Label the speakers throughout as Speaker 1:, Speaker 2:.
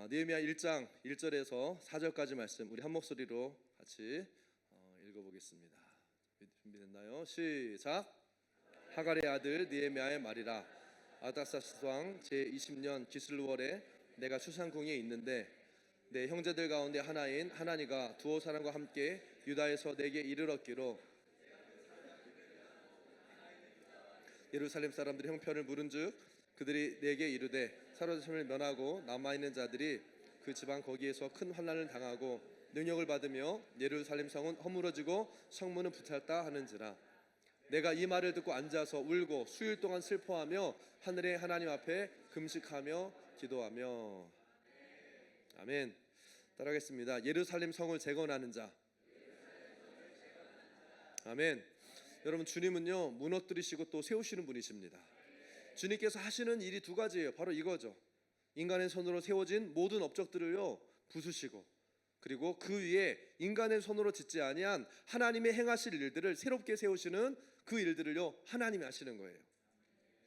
Speaker 1: 느헤미야 1장 1절에서 4절까지 말씀 우리 한 목소리로 같이 읽어보겠습니다. 준비됐나요? 시작. 하갈의 아들 느헤미야의 말이라. 아닥사스 왕 제20년 기슬월에 내가 수산궁에 있는데 내 형제들 가운데 하나인 하나니가 두어 사람과 함께 유다에서 내게 이르렀기로 예루살렘 사람들이 형편을 물은즉 그들이 내게 이르되 사로잡힘을 면하고 남아있는 자들이 그 지방 거기에서 큰 환난을 당하고 능력을 받으며 예루살렘 성은 허물어지고 성문은 부탈다 하는지라. 내가 이 말을 듣고 앉아서 울고 수일 동안 슬퍼하며 하늘의 하나님 앞에 금식하며 기도하며. 아멘. 따라하겠습니다. 예루살렘 성을 재건하는 자. 아멘. 여러분, 주님은요 무너뜨리시고 또 세우시는 분이십니다. 주님께서 하시는 일이 두 가지예요. 바로 이거죠. 인간의 손으로 세워진 모든 업적들을요 부수시고, 그리고 그 위에 인간의 손으로 짓지 아니한 하나님의 행하실 일들을 새롭게 세우시는 그 일들을요 하나님이 하시는 거예요.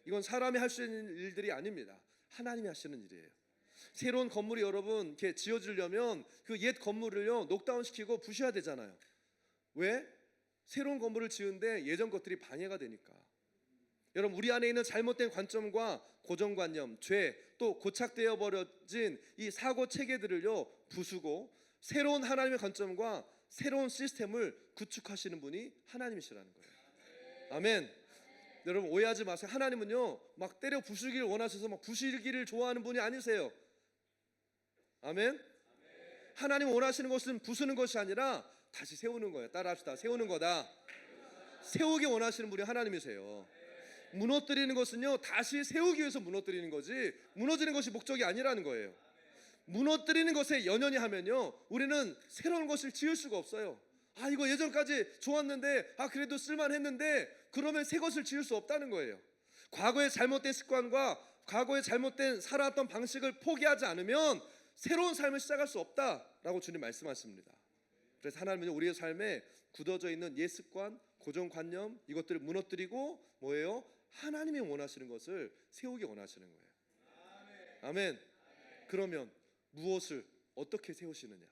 Speaker 1: 이건 사람이 할 수 있는 일들이 아닙니다. 하나님이 하시는 일이에요. 새로운 건물이 여러분 이렇게 지어지려면 그 옛 건물을요 녹다운시키고 부셔야 되잖아요. 왜? 새로운 건물을 지은데 예전 것들이 방해가 되니까. 여러분, 우리 안에 있는 잘못된 관점과 고정관념, 죄, 또 고착되어 버려진 이 사고 체계들을요 부수고 새로운 하나님의 관점과 새로운 시스템을 구축하시는 분이 하나님이시라는 거예요. 아멘. 여러분, 오해하지 마세요. 하나님은요 막 때려 부수기를 원하셔서 막 부수기를 좋아하는 분이 아니세요. 아멘. 하나님 원하시는 것은 부수는 것이 아니라 다시 세우는 거예요. 따라합시다. 세우는 거다. 세우기 원하시는 분이 하나님이세요. 무너뜨리는 것은요 다시 세우기 위해서 무너뜨리는 거지 무너지는 것이 목적이 아니라는 거예요. 무너뜨리는 것에 연연히 하면요 우리는 새로운 것을 지을 수가 없어요. 이거 예전까지 좋았는데 그래도 쓸만했는데, 그러면 새 것을 지을 수 없다는 거예요. 과거의 잘못된 습관과 과거의 잘못된 살아왔던 방식을 포기하지 않으면 새로운 삶을 시작할 수 없다라고 주님 말씀하십니다. 그래서 하나님은 우리의 삶에 굳어져 있는 옛 습관, 고정관념, 이것들을 무너뜨리고 뭐예요? 하나님이 원하시는 것을 세우기 원하시는 거예요. 아멘. 그러면 무엇을 어떻게 세우시느냐?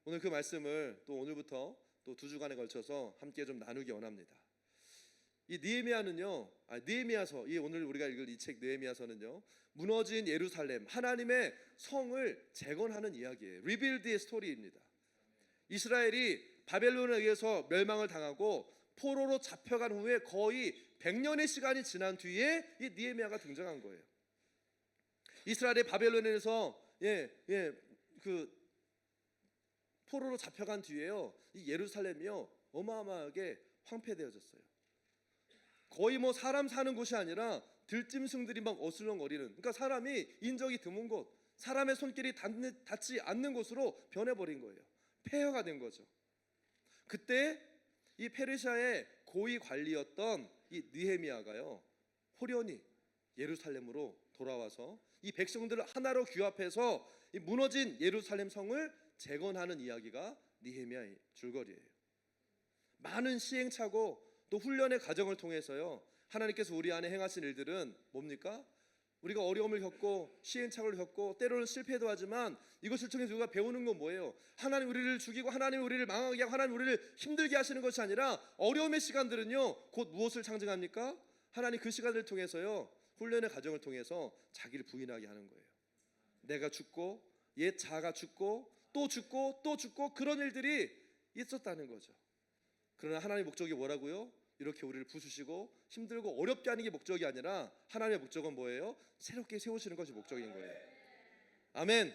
Speaker 1: 오늘 그 말씀을 또 오늘부터 또 2주간에 걸쳐서 함께 좀 나누기 원합니다. 이 느헤미야는요, 느헤미야서, 이 오늘 우리가 읽을 이 책 느헤미야서는요, 무너진 예루살렘, 하나님의 성을 재건하는 이야기예요. 리빌드의 스토리입니다. 이스라엘이 바벨론에 의해서 멸망을 당하고 포로로 잡혀간 후에 거의 100년의 시간이 지난 뒤에 이 느헤미야가 등장한 거예요. 이스라엘이 바벨론에서 그 포로로 잡혀간 뒤에요, 이 예루살렘이요 어마어마하게 황폐되어졌어요. 거의 뭐 사람 사는 곳이 아니라 들짐승들이 막 어슬렁거리는, 그러니까 사람이 인적이 드문 곳, 사람의 손길이 닿지 않는 곳으로 변해버린 거예요. 폐허가 된 거죠. 그때 이 페르시아의 고위 관리였던 이 느헤미야가요 호련히 예루살렘으로 돌아와서 이 백성들을 하나로 규합해서 이 무너진 예루살렘 성을 재건하는 이야기가 느헤미야의 줄거리예요. 많은 시행착오 또 훈련의 과정을 통해서요 하나님께서 우리 안에 행하신 일들은 뭡니까? 우리가 어려움을 겪고 시행착오를 겪고 때로는 실패도 하지만 이것을 통해서 우리가 배우는 건 뭐예요? 하나님 우리를 죽이고 하나님 우리를 망하게 하고 하나님 우리를 힘들게 하시는 것이 아니라 어려움의 시간들은요 곧 무엇을 상징합니까? 하나님 그 시간을 통해서요 훈련의 과정을 통해서 자기를 부인하게 하는 거예요. 내가 죽고 옛 자아가 죽고 또 죽고 또 죽고 그런 일들이 있었다는 거죠. 그러나 하나님의 목적이 뭐라고요? 이렇게 우리를 부수시고 힘들고 어렵게 하는 게 목적이 아니라 하나님의 목적은 뭐예요? 새롭게 세우시는 것이 목적인 거예요. 아멘.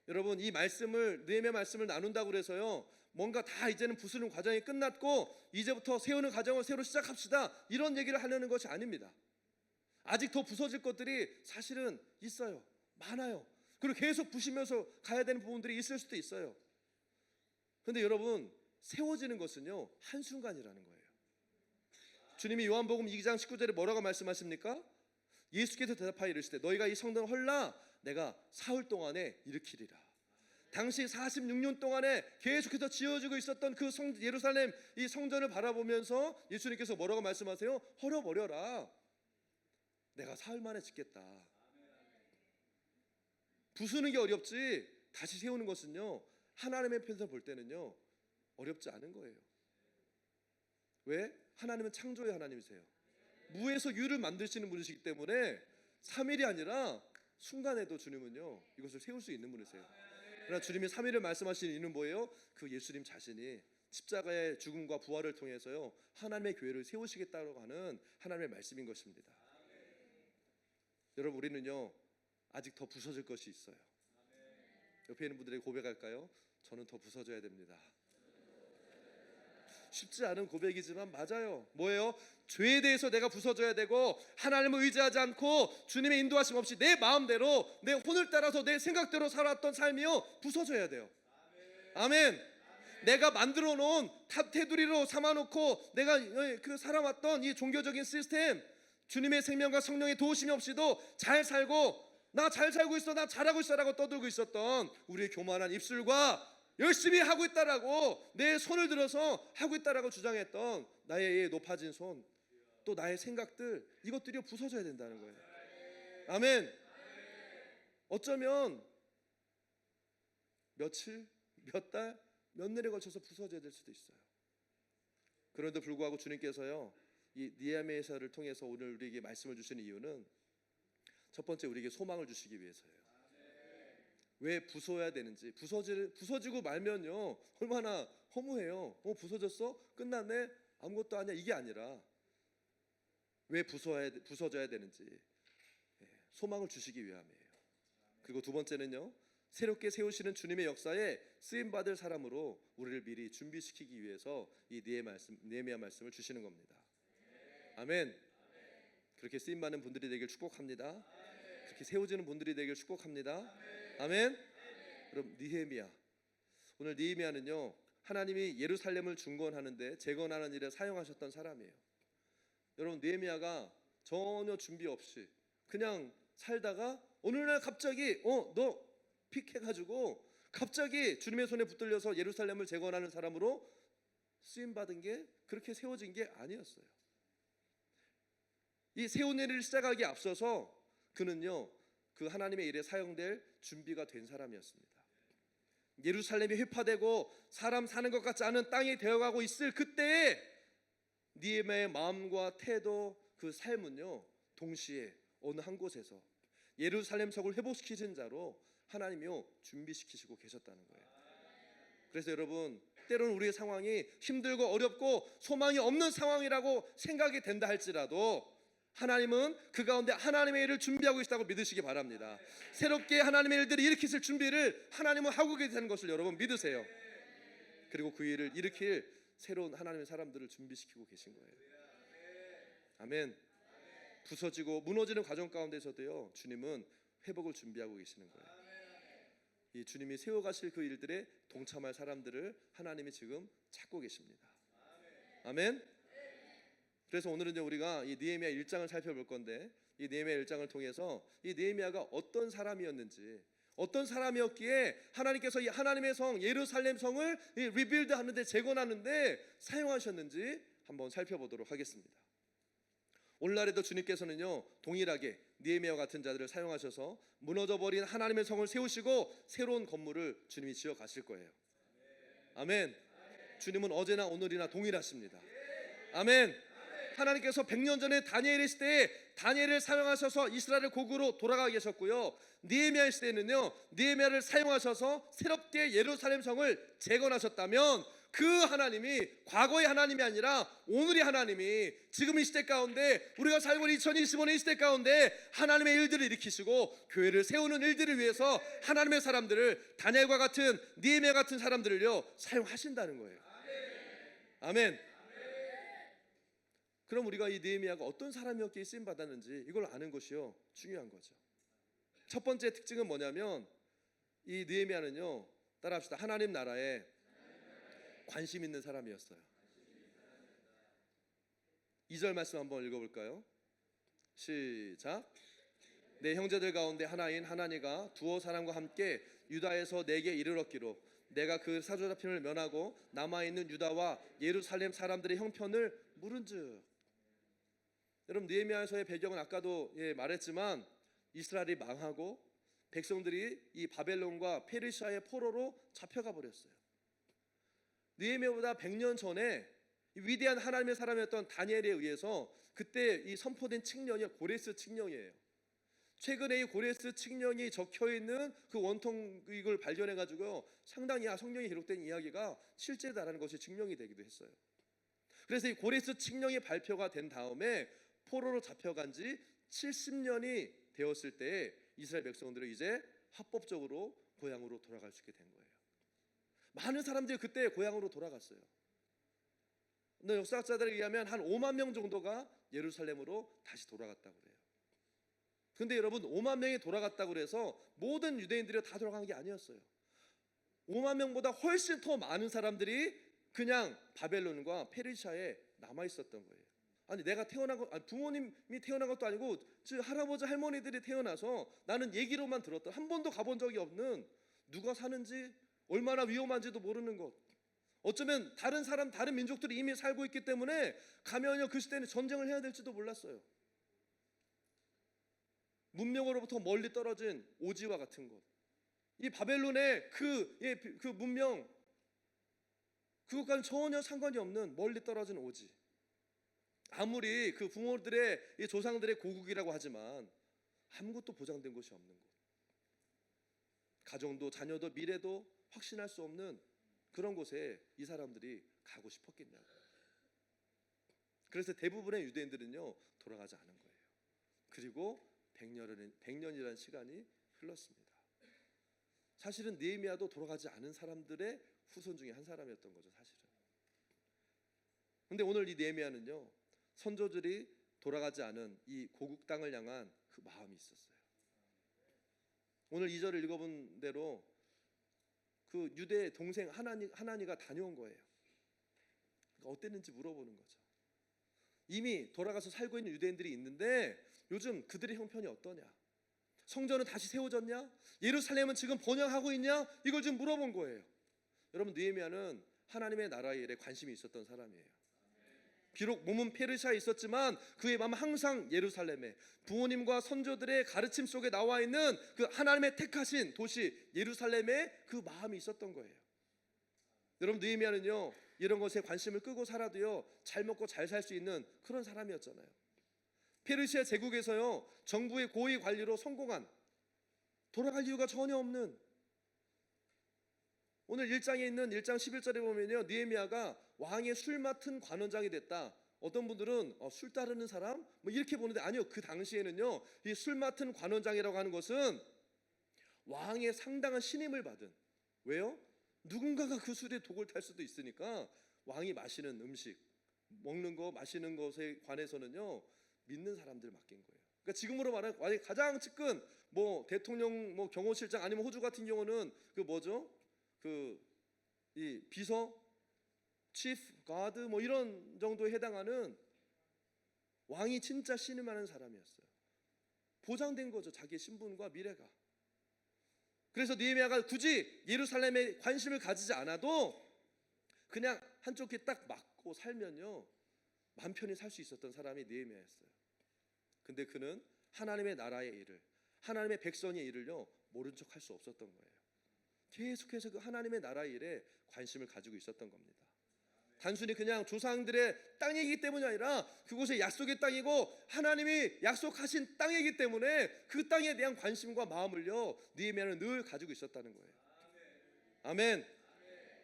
Speaker 1: 여러분, 이 말씀을 느헤미야 말씀을 나눈다고 그래서요 뭔가 다 이제는 부수는 과정이 끝났고 이제부터 세우는 과정을 새로 시작합시다 이런 얘기를 하려는 것이 아닙니다. 아직 더 부서질 것들이 사실은 있어요. 많아요. 그리고 계속 부시면서 가야 되는 부분들이 있을 수도 있어요. 그런데 여러분, 세워지는 것은요 한순간이라는 거예요. 주님이 요한복음 2장 19절에 뭐라고 말씀하십니까? 예수께서 대답하여 이르시되 너희가 이 성전을 헐라 내가 사흘 동안에 일으키리라. 당시 46년 동안에 계속해서 지어지고 있었던 그 예루살렘 이 성전을 바라보면서 예수님께서 뭐라고 말씀하세요? 헐어버려라. 내가 사흘 만에 짓겠다. 부수는 게 어렵지 다시 세우는 것은요, 하나님의 편에서 볼 때는요 어렵지 않은 거예요. 왜? 하나님은 창조의 하나님이세요. 무에서 유를 만드시는 분이시기 때문에 3일이 아니라 순간에도 주님은요 이것을 세울 수 있는 분이세요. 그러나 주님이 3일을 말씀하시는 이유는 뭐예요? 그 예수님 자신이 십자가의 죽음과 부활을 통해서요 하나님의 교회를 세우시겠다고 하는 하나님의 말씀인 것입니다. 여러분, 우리는요 아직 더 부서질 것이 있어요. 옆에 있는 분들에게 고백할까요? 저는 더 부서져야 됩니다. 쉽지 않은 고백이지만 맞아요. 뭐예요? 죄에 대해서 내가 부서져야 되고, 하나님을 의지하지 않고 주님의 인도하심 없이 내 마음대로 내 혼을 따라서 내 생각대로 살았던 삶이요 부서져야 돼요. 아멘. 내가 만들어 놓은 테두리로 삼아놓고 내가 그 살아왔던 이 종교적인 시스템, 주님의 생명과 성령의 도우심이 없이도 잘 살고, 나 잘 살고 있어, 나 잘하고 있어라고 떠들고 있었던 우리의 교만한 입술과 열심히 하고 있다라고 내 손을 들어서 하고 있다라고 주장했던 나의 높아진 손, 또 나의 생각들, 이것들이 부서져야 된다는 거예요. 아멘. 어쩌면 며칠, 몇 달, 몇 년에 걸쳐서 부서져야 될 수도 있어요. 그런데도 불구하고 주님께서요 이 느헤미야서를 통해서 오늘 우리에게 말씀을 주시는 이유는 첫 번째, 우리에게 소망을 주시기 위해서예요. 왜 부숴야 되는지, 부서지고 말면요 얼마나 허무해요. 부서졌어? 끝났네? 아무것도 아니야, 이게 아니라 왜 부서져야 되는지 소망을 주시기 위함이에요. 그리고 두 번째는요, 새롭게 세우시는 주님의 역사에 쓰임받을 사람으로 우리를 미리 준비시키기 위해서 이 느헤미야 말씀을 주시는 겁니다. 아멘. 그렇게 쓰임받는 분들이 되길 축복합니다. 그렇게 세워지는 분들이 되길 축복합니다. 아멘. 그럼 느헤미야, 오늘 느헤미야는요 하나님이 예루살렘을 중건하는데 재건하는 일에 사용하셨던 사람이에요. 여러분, 느헤미야가 전혀 준비 없이 그냥 살다가 어느 날 갑자기 너 픽해가지고 갑자기 주님의 손에 붙들려서 예루살렘을 재건하는 사람으로 쓰임받은 게, 그렇게 세워진 게 아니었어요. 이 세운 일을 시작하기에 앞서서 그는요 그 하나님의 일에 사용될 준비가 된 사람이었습니다. 예루살렘이 회파되고 사람 사는 것 같지 않은 땅이 되어가고 있을 그때에 느헤미야의 마음과 태도, 그 삶은요 동시에 어느 한 곳에서 예루살렘 성을 회복시키신 자로 하나님이요 준비시키시고 계셨다는 거예요. 그래서 여러분, 때로는 우리의 상황이 힘들고 어렵고 소망이 없는 상황이라고 생각이 된다 할지라도 하나님은 그 가운데 하나님의 일을 준비하고 계시다고 믿으시기 바랍니다. 새롭게 하나님의 일들을 일으키실 준비를 하나님은 하고 계시는 것을 여러분 믿으세요. 그리고 그 일을 일으킬 새로운 하나님의 사람들을 준비시키고 계신 거예요. 아멘. 부서지고 무너지는 과정 가운데서도요 주님은 회복을 준비하고 계시는 거예요. 이 주님이 세워가실 그 일들에 동참할 사람들을 하나님이 지금 찾고 계십니다. 아멘. 그래서 오늘은 이제 우리가 이 느헤미야 1장을 살펴볼 건데, 이 느헤미야 1장을 통해서 이 느헤미야가 어떤 사람이었는지, 어떤 사람이었기에 하나님께서 이 하나님의 성 예루살렘 성을 리빌드 하는데, 재건하는데 사용하셨는지 한번 살펴보도록 하겠습니다. 오늘날에도 주님께서는요 동일하게 느헤미야와 같은 자들을 사용하셔서 무너져버린 하나님의 성을 세우시고 새로운 건물을 주님이 지어 가실 거예요. 아멘. 주님은 어제나 오늘이나 동일하십니다. 아멘. 하나님께서 100년 전에 다니엘의 시대에 다니엘을 사용하셔서 이스라엘을 고국으로 돌아가게 하셨고요, 느헤미야 시대에는요 느헤미야를 사용하셔서 새롭게 예루살렘 성을 재건하셨다면, 그 하나님이 과거의 하나님이 아니라 오늘의 하나님이 지금 이 시대 가운데, 우리가 살고 있는 2025년 이 시대 가운데 하나님의 일들을 일으키시고 교회를 세우는 일들을 위해서 하나님의 사람들을, 다니엘과 같은 느헤미야 같은 사람들을요 사용하신다는 거예요. 아멘. 그럼 우리가 이 느헤미야가 어떤 사람이었기에 쓰임 받았는지 이걸 아는 것이요 중요한 거죠. 첫 번째 특징은 뭐냐면, 이 느헤미야는요 따라합시다, 하나님 나라에 관심 있는 사람이었어요. 2절 말씀 한번 읽어볼까요? 시작. 내 형제들 가운데 하나인 하나니가 두어 사람과 함께 유다에서 내게 이르렀기로 내가 그 사로잡힘을 면하고 남아있는 유다와 예루살렘 사람들의 형편을 물은즉. 여러분, 느헤미야서의 배경은 아까도 말했지만 이스라엘이 망하고 백성들이 이 바벨론과 페르시아의 포로로 잡혀가 버렸어요. 느헤미야보다 100년 전에 이 위대한 하나님의 사람이었던 다니엘에 의해서 그때 이 선포된 칙령이 고레스 칙령이에요. 최근에 이 고레스 칙령이 적혀 있는 그 원통을 발견해 가지고 상당히 성경에 기록된 이야기가 실제다라는 것이 증명이 되기도 했어요. 그래서 이 고레스 칙령이 발표가 된 다음에 포로로 잡혀간 지 70년이 되었을 때 이스라엘 백성들은 이제 합법적으로 고향으로 돌아갈 수 있게 된 거예요. 많은 사람들이 그때 고향으로 돌아갔어요. 근데 역사학자들에 의하면 한 5만 명 정도가 예루살렘으로 다시 돌아갔다고 그래요. 근데 여러분, 5만 명이 돌아갔다고 그래서 모든 유대인들이 다 돌아간 게 아니었어요. 5만 명보다 훨씬 더 많은 사람들이 그냥 바벨론과 페르시아에 남아 있었던 거예요. 아니, 내가 태어난 거, 부모님이 태어난 것도 아니고 할아버지 할머니들이 태어나서 나는 얘기로만 들었던, 한 번도 가본 적이 없는, 누가 사는지 얼마나 위험한지도 모르는 것, 어쩌면 다른 사람, 다른 민족들이 이미 살고 있기 때문에 가면요 그 시대는 전쟁을 해야 될지도 몰랐어요. 문명으로부터 멀리 떨어진 오지와 같은 것, 이 바벨론의 그 문명, 그것과는 전혀 상관이 없는 멀리 떨어진 오지. 아무리 그 부모들의, 이 조상들의 고국이라고 하지만 아무것도 보장된 것이 없는 곳, 가정도 자녀도 미래도 확신할 수 없는 그런 곳에 이 사람들이 가고 싶었겠냐고. 그래서 대부분의 유대인들은요 돌아가지 않은 거예요. 그리고 100년이라는 시간이 흘렀습니다. 사실은 느헤미야도 돌아가지 않은 사람들의 후손 중에 한 사람이었던 거죠, 사실은. 근데 오늘 이 느헤미야는요 선조들이 돌아가지 않은 이 고국 땅을 향한 그 마음이 있었어요. 오늘 2절을 읽어본 대로 그 유대 동생 하나니가 다녀온 거예요. 그러니까 어땠는지 물어보는 거죠. 이미 돌아가서 살고 있는 유대인들이 있는데 요즘 그들의 형편이 어떠냐? 성전은 다시 세워졌냐? 예루살렘은 지금 번영하고 있냐? 이걸 좀 물어본 거예요. 여러분, 느헤미야는 하나님의 나라의 일에 관심이 있었던 사람이에요. 비록 몸은 페르시아에 있었지만 그의 마음은 항상 예루살렘에, 부모님과 선조들의 가르침 속에 나와 있는 그 하나님의 택하신 도시 예루살렘에 그 마음이 있었던 거예요. 여러분, 느헤미야는요 이런 것에 관심을 끄고 살아도요 잘 먹고 잘 살 수 있는 그런 사람이었잖아요. 페르시아 제국에서요 정부의 고위 관리로 성공한, 돌아갈 이유가 전혀 없는, 오늘 1장에 있는 1장 11절에 보면요 느헤미야가 왕의 술 맡은 관원장이 됐다. 어떤 분들은 술 따르는 사람 뭐 이렇게 보는데 아니요, 그 당시에는요 이 술 맡은 관원장이라고 하는 것은 왕의 상당한 신임을 받은, 왜요? 누군가가 그 술에 독을 탈 수도 있으니까 왕이 마시는 음식, 먹는 거, 마시는 것에 관해서는요 믿는 사람들 맡긴 거예요. 그러니까 지금으로 말하면 가장 측근 뭐 대통령 뭐 경호실장, 아니면 호주 같은 경우는 그 뭐죠? 이 비서, 치프 가드 뭐 이런 정도에 해당하는, 왕이 진짜 신임하는 사람이었어요. 보장된 거죠, 자기의 신분과 미래가. 그래서 느헤미야가 굳이 예루살렘에 관심을 가지지 않아도 그냥 한쪽 귀 딱 막고 살면요 맘 편히 살 수 있었던 사람이 느헤미야였어요. 근데 그는 하나님의 나라의 일을, 하나님의 백성의 일을요 모른 척 할 수 없었던 거예요. 계속해서 그 하나님의 나라의 일에 관심을 가지고 있었던 겁니다. 단순히 그냥 조상들의 땅이기 때문이 아니라 그곳의 약속의 땅이고 하나님이 약속하신 땅이기 때문에 그 땅에 대한 관심과 마음을요 느헤미야는 늘 가지고 있었다는 거예요. 아멘.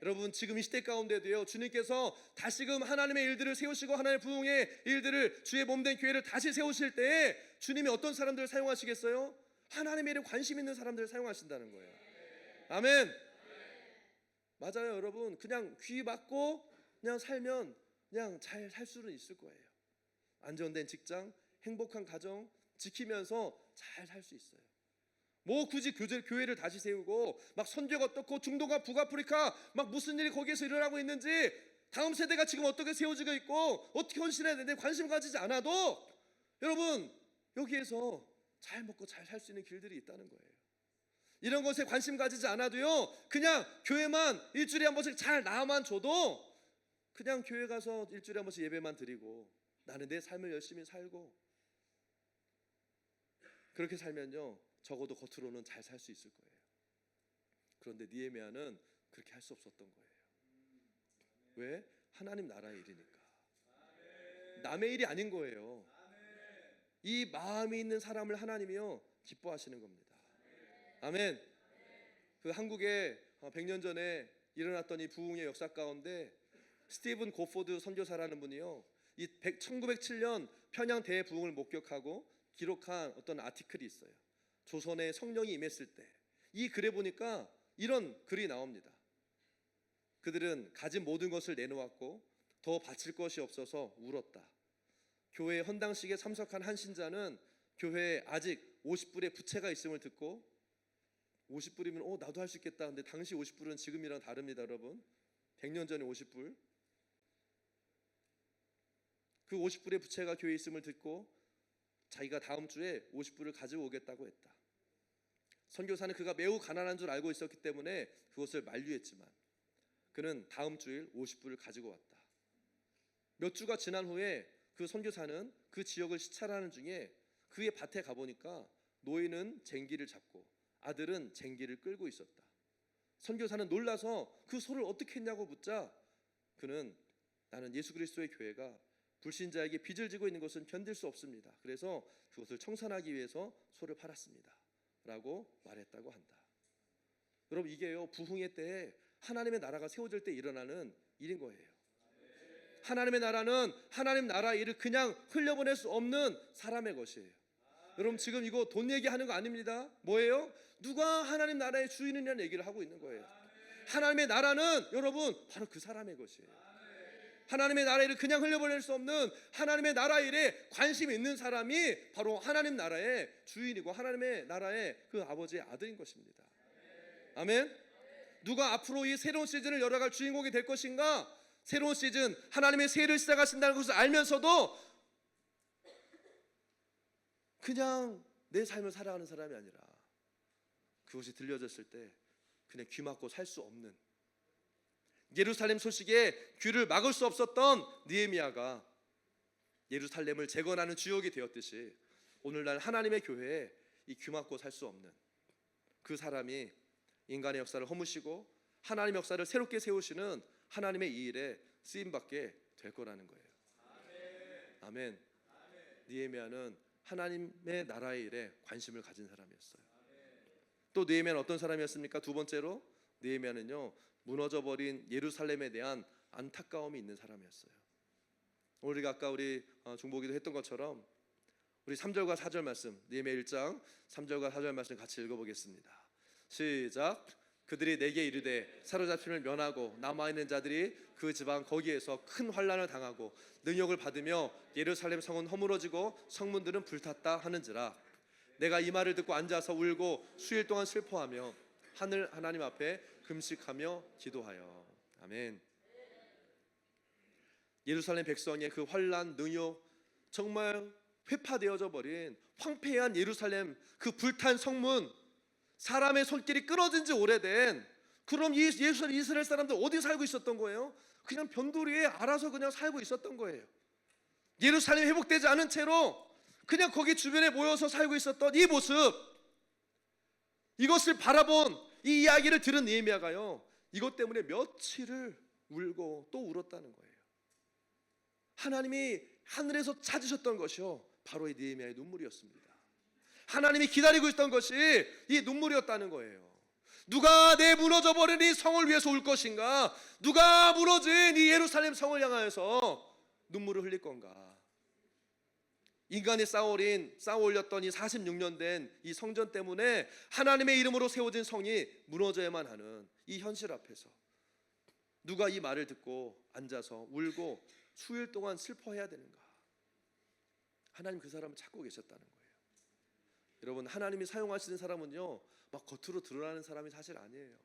Speaker 1: 여러분, 지금 이 시대 가운데도요 주님께서 다시금 하나님의 일들을 세우시고 하나님의 부흥의 일들을, 주의 몸된 교회를 다시 세우실 때에 주님이 어떤 사람들을 사용하시겠어요? 하나님의 일에 관심 있는 사람들을 사용하신다는 거예요. 아멘. 맞아요, 여러분. 그냥 귀 막고 그냥 살면 그냥 잘 살 수는 있을 거예요. 안정된 직장, 행복한 가정 지키면서 잘 살 수 있어요. 뭐 굳이 교회를 다시 세우고 막 선교가 어떻고 중동과 북아프리카 막 무슨 일이 거기에서 일어나고 있는지, 다음 세대가 지금 어떻게 세워지고 있고 어떻게 헌신해야 되는데 관심 가지지 않아도 여러분 여기에서 잘 먹고 잘 살 수 있는 길들이 있다는 거예요. 이런 것에 관심 가지지 않아도요 그냥 교회만 일주일에 한 번씩 잘 나와만 줘도, 그냥 교회 가서 일주일에 한 번씩 예배만 드리고 나는 내 삶을 열심히 살고 그렇게 살면요 적어도 겉으로는 잘 살 수 있을 거예요. 그런데 느헤미야는 그렇게 할 수 없었던 거예요. 왜? 하나님 나라의 일이니까. 남의 일이 아닌 거예요. 이 마음이 있는 사람을 하나님이요 기뻐하시는 겁니다. 아멘. 그 한국에 100년 전에 일어났던 이 부흥의 역사 가운데 스티븐 고포드 선교사라는 분이요, 이 1907년 평양 대부흥을 목격하고 기록한 어떤 아티클이 있어요. 조선에 성령이 임했을 때. 이 글에 보니까 이런 글이 나옵니다. 그들은 가진 모든 것을 내놓았고 더 바칠 것이 없어서 울었다. 교회 헌당식에 참석한 한 신자는 교회에 아직 50불의 부채가 있음을 듣고, 50불이면 나도 할 수 있겠다. 근데 당시 50불은 지금이랑 다릅니다, 여러분. 100년 전에 50불. 그 50불의 부채가 교회에 있음을 듣고 자기가 다음 주에 50불을 가지고 오겠다고 했다. 선교사는 그가 매우 가난한 줄 알고 있었기 때문에 그것을 만류했지만 그는 다음 주일 50불을 가지고 왔다. 몇 주가 지난 후에 그 선교사는 그 지역을 시찰하는 중에 그의 밭에 가보니까 노인은 쟁기를 잡고 아들은 쟁기를 끌고 있었다. 선교사는 놀라서 그 소를 어떻게 했냐고 묻자 그는 나는 예수 그리스도의 교회가 불신자에게 빚을 지고 있는 것은 견딜 수 없습니다. 그래서 그것을 청산하기 위해서 소를 팔았습니다 라고 말했다고 한다. 여러분, 이게요 부흥의 때에 하나님의 나라가 세워질 때 일어나는 일인 거예요. 하나님의 나라는 하나님 나라 일을 그냥 흘려보낼 수 없는 사람의 것이에요. 여러분, 지금 이거 돈 얘기하는 거 아닙니다. 뭐예요? 누가 하나님 나라의 주인이냐는 얘기를 하고 있는 거예요. 하나님의 나라는 여러분 바로 그 사람의 것이에요. 하나님의 나라 일을 그냥 흘려보낼 수 없는 하나님의 나라 일에 관심이 있는 사람이 바로 하나님 나라의 주인이고 하나님의 나라의 그 아버지의 아들인 것입니다. 아멘. 누가 앞으로 이 새로운 시즌을 열어갈 주인공이 될 것인가? 새로운 시즌, 하나님의 새해를 시작하신다는 것을 알면서도 그냥 내 삶을 살아가는 사람이 아니라 그것이 들려졌을 때 그냥 귀 막고 살 수 없는, 예루살렘 소식에 귀를 막을 수 없었던 느헤미야가 예루살렘을 재건하는 주역이 되었듯이 오늘날 하나님의 교회에 이 귀 막고 살 수 없는 그 사람이 인간의 역사를 허무시고 하나님의 역사를 새롭게 세우시는 하나님의 이 일에 쓰임받게 될 거라는 거예요. 아멘. 느헤미야는 하나님의 나라의 일에 관심을 가진 사람이었어요. 또 느헤미야는 어떤 사람이었습니까? 두 번째로 느헤미야는요 무너져버린 예루살렘에 대한 안타까움이 있는 사람이었어요. 우리가 아까 우리 중보기도 했던 것처럼 우리 3절과 4절 말씀, 느헤미야 1장 3절과 4절 말씀 같이 읽어보겠습니다. 시작. 그들이 내게 이르되 사로잡힘을 면하고 남아있는 자들이 그 지방 거기에서 큰 환난을 당하고 능욕을 받으며 예루살렘 성은 허물어지고 성문들은 불탔다 하는지라. 내가 이 말을 듣고 앉아서 울고 수일 동안 슬퍼하며 하늘 하나님 앞에 금식하며 기도하여. 아멘. 예루살렘 백성의 그 환난, 능욕, 정말 회파되어져 버린 황폐한 예루살렘, 그 불탄 성문, 사람의 손길이 끊어진 지 오래된, 그럼 이 이스라엘 사람들 어디 살고 있었던 거예요? 그냥 변두리에 알아서 그냥 살고 있었던 거예요. 예루살렘이 회복되지 않은 채로 그냥 거기 주변에 모여서 살고 있었던 이 모습, 이것을 바라본 이 이야기를 들은 느헤미야가요 이것 때문에 며칠을 울고 또 울었다는 거예요. 하나님이 하늘에서 찾으셨던 것이요 바로 이 느헤미야의 눈물이었습니다. 하나님이 기다리고 있던 것이 이 눈물이었다는 거예요. 누가 내 무너져버린 이 성을 위해서 울 것인가? 누가 무너진 이 예루살렘 성을 향하여서 눈물을 흘릴 건가? 인간이 쌓아 올렸던 이 46년 된 이 성전 때문에 하나님의 이름으로 세워진 성이 무너져야만 하는 이 현실 앞에서 누가 이 말을 듣고 앉아서 울고 수일 동안 슬퍼해야 되는가? 하나님 그 사람을 찾고 계셨다는 거예요. 여러분, 하나님이 사용하시는 사람은요 막 겉으로 드러나는 사람이 사실 아니에요.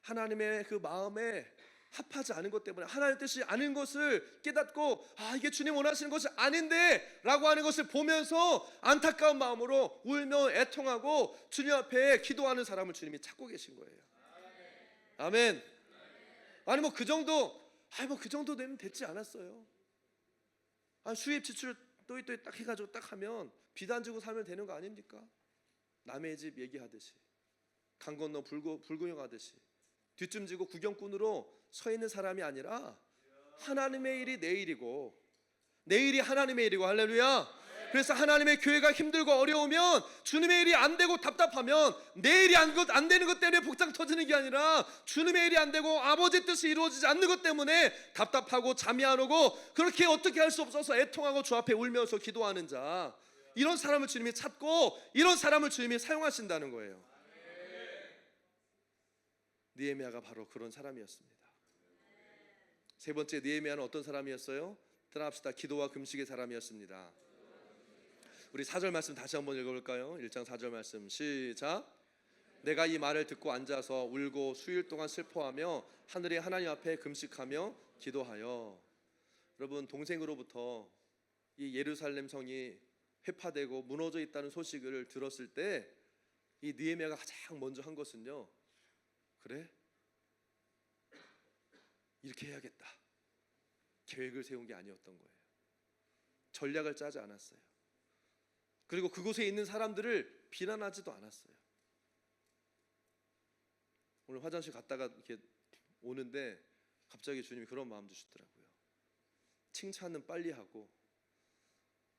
Speaker 1: 하나님의 그 마음에 합하지 않은 것 때문에, 하나님의 뜻이 아닌 것을 깨닫고 이게 주님 원하시는 것이 아닌데 라고 하는 것을 보면서 안타까운 마음으로 울며 애통하고 주님 앞에 기도하는 사람을 주님이 찾고 계신 거예요. 아멘. 아니 그 정도 되면 됐지 않았어요. 수입 지출 또이 딱 해가지고 딱 하면 비단 지고 살면 되는 거 아닙니까? 남의 집 얘기하듯이, 강 건너 불구경하듯이 뒷짐지고 구경꾼으로 서 있는 사람이 아니라 하나님의 일이 내 일이고 내 일이 하나님의 일이고, 할렐루야. 그래서 하나님의 교회가 힘들고 어려우면, 주님의 일이 안 되고 답답하면, 내 일이 안 되는 것 때문에 복장 터지는 게 아니라 주님의 일이 안 되고 아버지 뜻이 이루어지지 않는 것 때문에 답답하고 잠이 안 오고, 그렇게 어떻게 할 수 없어서 애통하고 주 앞에 울면서 기도하는 자, 이런 사람을 주님이 찾고 이런 사람을 주님이 사용하신다는 거예요. 느헤미야가 바로 그런 사람이었습니다. 세 번째, 느헤미야는 어떤 사람이었어요? 따라합시다. 기도와 금식의 사람이었습니다. 우리 4절 말씀 다시 한번 읽어볼까요? 1장 4절 말씀 시작. 내가 이 말을 듣고 앉아서 울고 수일 동안 슬퍼하며 하늘의 하나님 앞에 금식하며 기도하여. 여러분, 동생으로부터 이 예루살렘 성이 회파되고 무너져 있다는 소식을 들었을 때 이 느헤미야가 가장 먼저 한 것은요, 그래? 이렇게 해야겠다. 계획을 세운 게 아니었던 거예요. 전략을 짜지 않았어요. 그리고 그곳에 있는 사람들을 비난하지도 않았어요. 오늘 화장실 갔다가 이렇게 오는데 갑자기 주님이 그런 마음 주시더라고요. 칭찬은 빨리 하고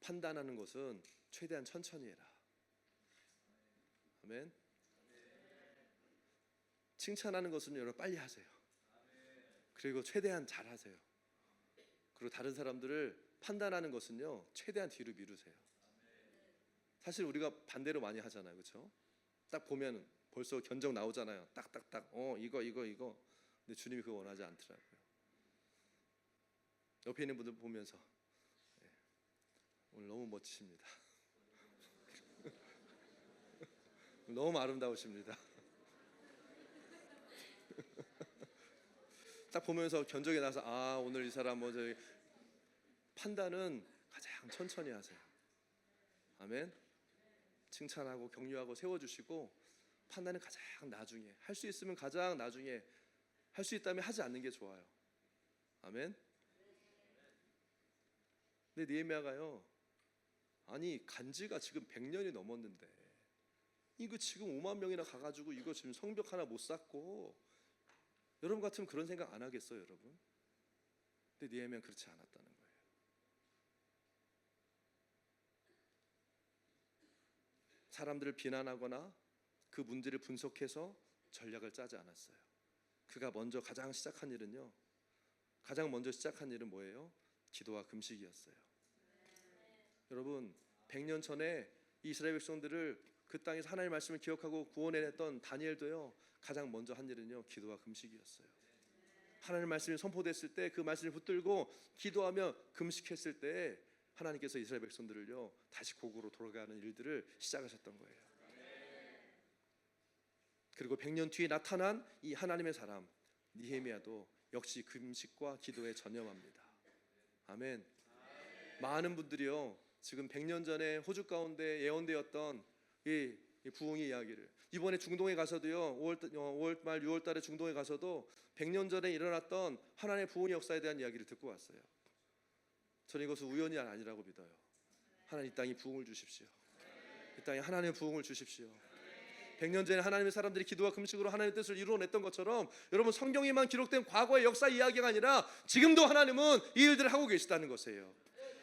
Speaker 1: 판단하는 것은 최대한 천천히 해라. 아멘. 칭찬하는 것은 여러분 빨리 하세요. 그리고 최대한 잘 하세요. 그리고 다른 사람들을 판단하는 것은요, 최대한 뒤로 미루세요. 사실 우리가 반대로 많이 하잖아요, 그렇죠? 딱 보면 벌써 견적 나오잖아요. 딱딱딱, 이거. 근데 주님이 그거 원하지 않더라고요. 옆에 있는 분들 보면서 오늘 너무 멋지십니다. 너무 아름다우십니다. 딱 보면서 견적에 나서 오늘 이 사람 저기, 판단은 가장 천천히 하세요. 아멘. 칭찬하고 격려하고 세워주시고, 판단은 가장 나중에, 할 수 있으면 가장 나중에, 할 수 있다면 하지 않는 게 좋아요. 아멘. 근데 느헤미야가요, 아니 간지가 지금 100년이 넘었는데 이거 지금 5만 명이나 가가지고 이거 지금 성벽 하나 못 쌓고, 여러분 같으면 그런 생각 안 하겠어요, 여러분? 근데 느헤미야는 그렇지 않았다는 거예요. 사람들을 비난하거나 그 문제를 분석해서 전략을 짜지 않았어요. 그가 가장 먼저 시작한 일은 뭐예요? 기도와 금식이었어요. 여러분, 100년 전에 이스라엘 백성들을 그 땅에서 하나님의 말씀을 기억하고 구원해냈던 다니엘도요, 가장 먼저 한 일은요, 기도와 금식이었어요. 하나님의 말씀이 선포됐을 때 그 말씀을 붙들고 기도하며 금식했을 때 하나님께서 이스라엘 백성들을요, 다시 고국으로 돌아가는 일들을 시작하셨던 거예요. 그리고 100년 뒤에 나타난 이 하나님의 사람 느헤미야도 역시 금식과 기도에 전념합니다. 아멘. 많은 분들이요, 지금 100년 전에 호주 가운데 예언되었던 이 부흥의 이야기를, 이번에 중동에 가서도요, 5월 말 6월 달에 중동에 가서도 100년 전에 일어났던 하나님의 부흥의 역사에 대한 이야기를 듣고 왔어요. 저는 이것은 우연이 아니라고 믿어요. 하나님 이 땅에 부흥을 주십시오. 이 땅에 하나님의 부흥을 주십시오. 100년 전에 하나님의 사람들이 기도와 금식으로 하나님의 뜻을 이루어냈던 것처럼, 여러분, 성경에만 기록된 과거의 역사 이야기가 아니라 지금도 하나님은 이 일들을 하고 계시다는 것이에요.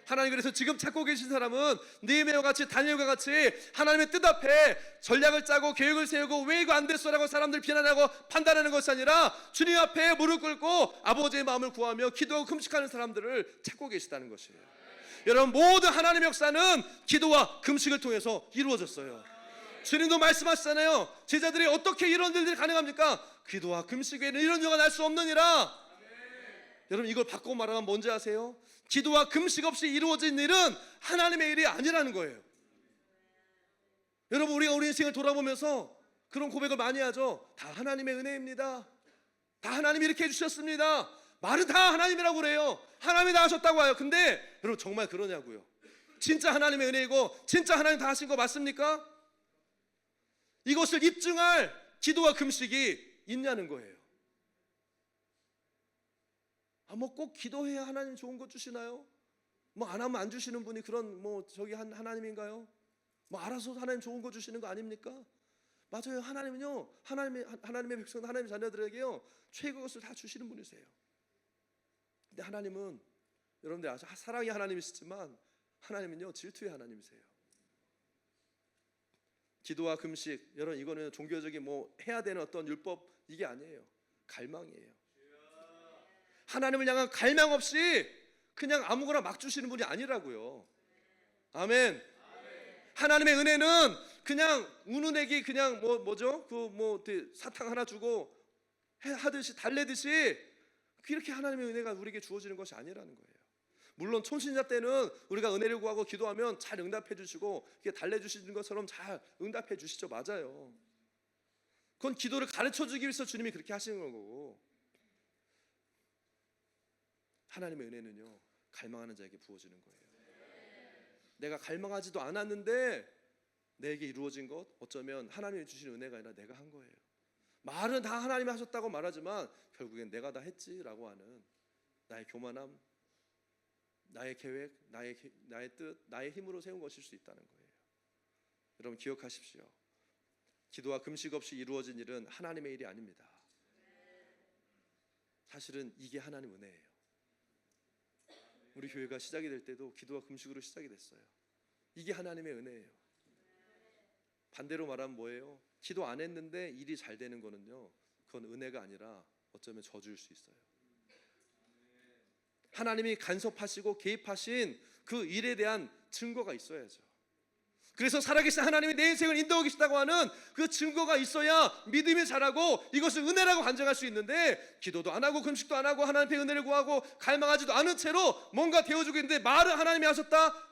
Speaker 1: 하나님 그래서 지금 찾고 계신 사람은 느헤미야와 같이, 다니엘과 같이 하나님의 뜻 앞에 전략을 짜고 계획을 세우고 왜 이거 안 됐어라고 사람들 비난하고 판단하는 것이 아니라 주님 앞에 무릎 꿇고 아버지의 마음을 구하며 기도하고 금식하는 사람들을 찾고 계시다는 것이에요. 여러분, 모든 하나님의 역사는 기도와 금식을 통해서 이루어졌어요. 주님도 말씀하시잖아요. 제자들이 어떻게 이런 일들이 가능합니까? 기도와 금식 외에는 이런 일가 날 수 없느니라. 여러분, 이걸 바꾸고 말하면 뭔지 아세요? 기도와 금식 없이 이루어진 일은 하나님의 일이 아니라는 거예요. 여러분, 우리가 우리 인생을 돌아보면서 그런 고백을 많이 하죠. 다 하나님의 은혜입니다. 다 하나님이 이렇게 해주셨습니다. 말은 다 하나님이라고 그래요. 하나님이 다 하셨다고 해요. 근데 여러분, 정말 그러냐고요? 진짜 하나님의 은혜이고 진짜 하나님 다 하신 거 맞습니까? 이것을 입증할 기도와 금식이 있냐는 거예요. 뭐 꼭 기도해야 하나님 좋은 것 주시나요? 뭐 안 하면 안 주시는 분이 그런 저기 하나님인가요? 뭐 알아서 하나님 좋은 거 주시는 거 아닙니까? 맞아요. 하나님은요, 하나님의 백성, 하나님의 자녀들에게요 최고의 것을 다 주시는 분이세요. 근데 하나님은 여러분들 아주 사랑의 하나님이시지만 하나님은요 질투의 하나님이세요. 기도와 금식, 여러분 이거는 종교적인 뭐 해야 되는 어떤 율법 이게 아니에요. 갈망이에요. 하나님을 향한 갈망 없이 그냥 아무거나 막 주시는 분이 아니라고요. 아멘. 하나님의 은혜는 그냥 우는 애기 그냥 뭐죠? 사탕 하나 주고 하듯이 달래듯이 그렇게 하나님의 은혜가 우리에게 주어지는 것이 아니라는 거예요. 물론 초신자 때는 우리가 은혜를 구하고 기도하면 잘 응답해 주시고 달래 주시는 것처럼 잘 응답해 주시죠. 맞아요. 그건 기도를 가르쳐 주기 위해서 주님이 그렇게 하시는 거고, 하나님의 은혜는요 갈망하는 자에게 부어지는 거예요. 내가 갈망하지도 않았는데 내게 이루어진 것, 어쩌면 하나님이 주신 은혜가 아니라 내가 한 거예요. 말은 다 하나님이 하셨다고 말하지만 결국엔 내가 다 했지라고 하는 나의 교만함, 나의 계획, 나의 뜻, 나의 힘으로 세운 것일 수 있다는 거예요. 여러분 기억하십시오. 기도와 금식 없이 이루어진 일은 하나님의 일이 아닙니다. 사실은 이게 하나님 은혜예요. 우리 교회가 시작이 될 때도 기도와 금식으로 시작이 됐어요. 이게 하나님의 은혜예요. 반대로 말하면 뭐예요? 기도 안 했는데 일이 잘 되는 거는요, 그건 은혜가 아니라 어쩌면 저주일 수 있어요. 하나님이 간섭하시고 개입하신 그 일에 대한 증거가 있어야죠. 그래서 살아계신 하나님이 내 인생을 인도하고 계시다고 하는 그 증거가 있어야 믿음이 자라고 이것을 은혜라고 간증할 수 있는데, 기도도 안 하고 금식도 안 하고 하나님의 은혜를 구하고 갈망하지도 않은 채로 뭔가 되어주고 있는데 말은 하나님이 하셨다,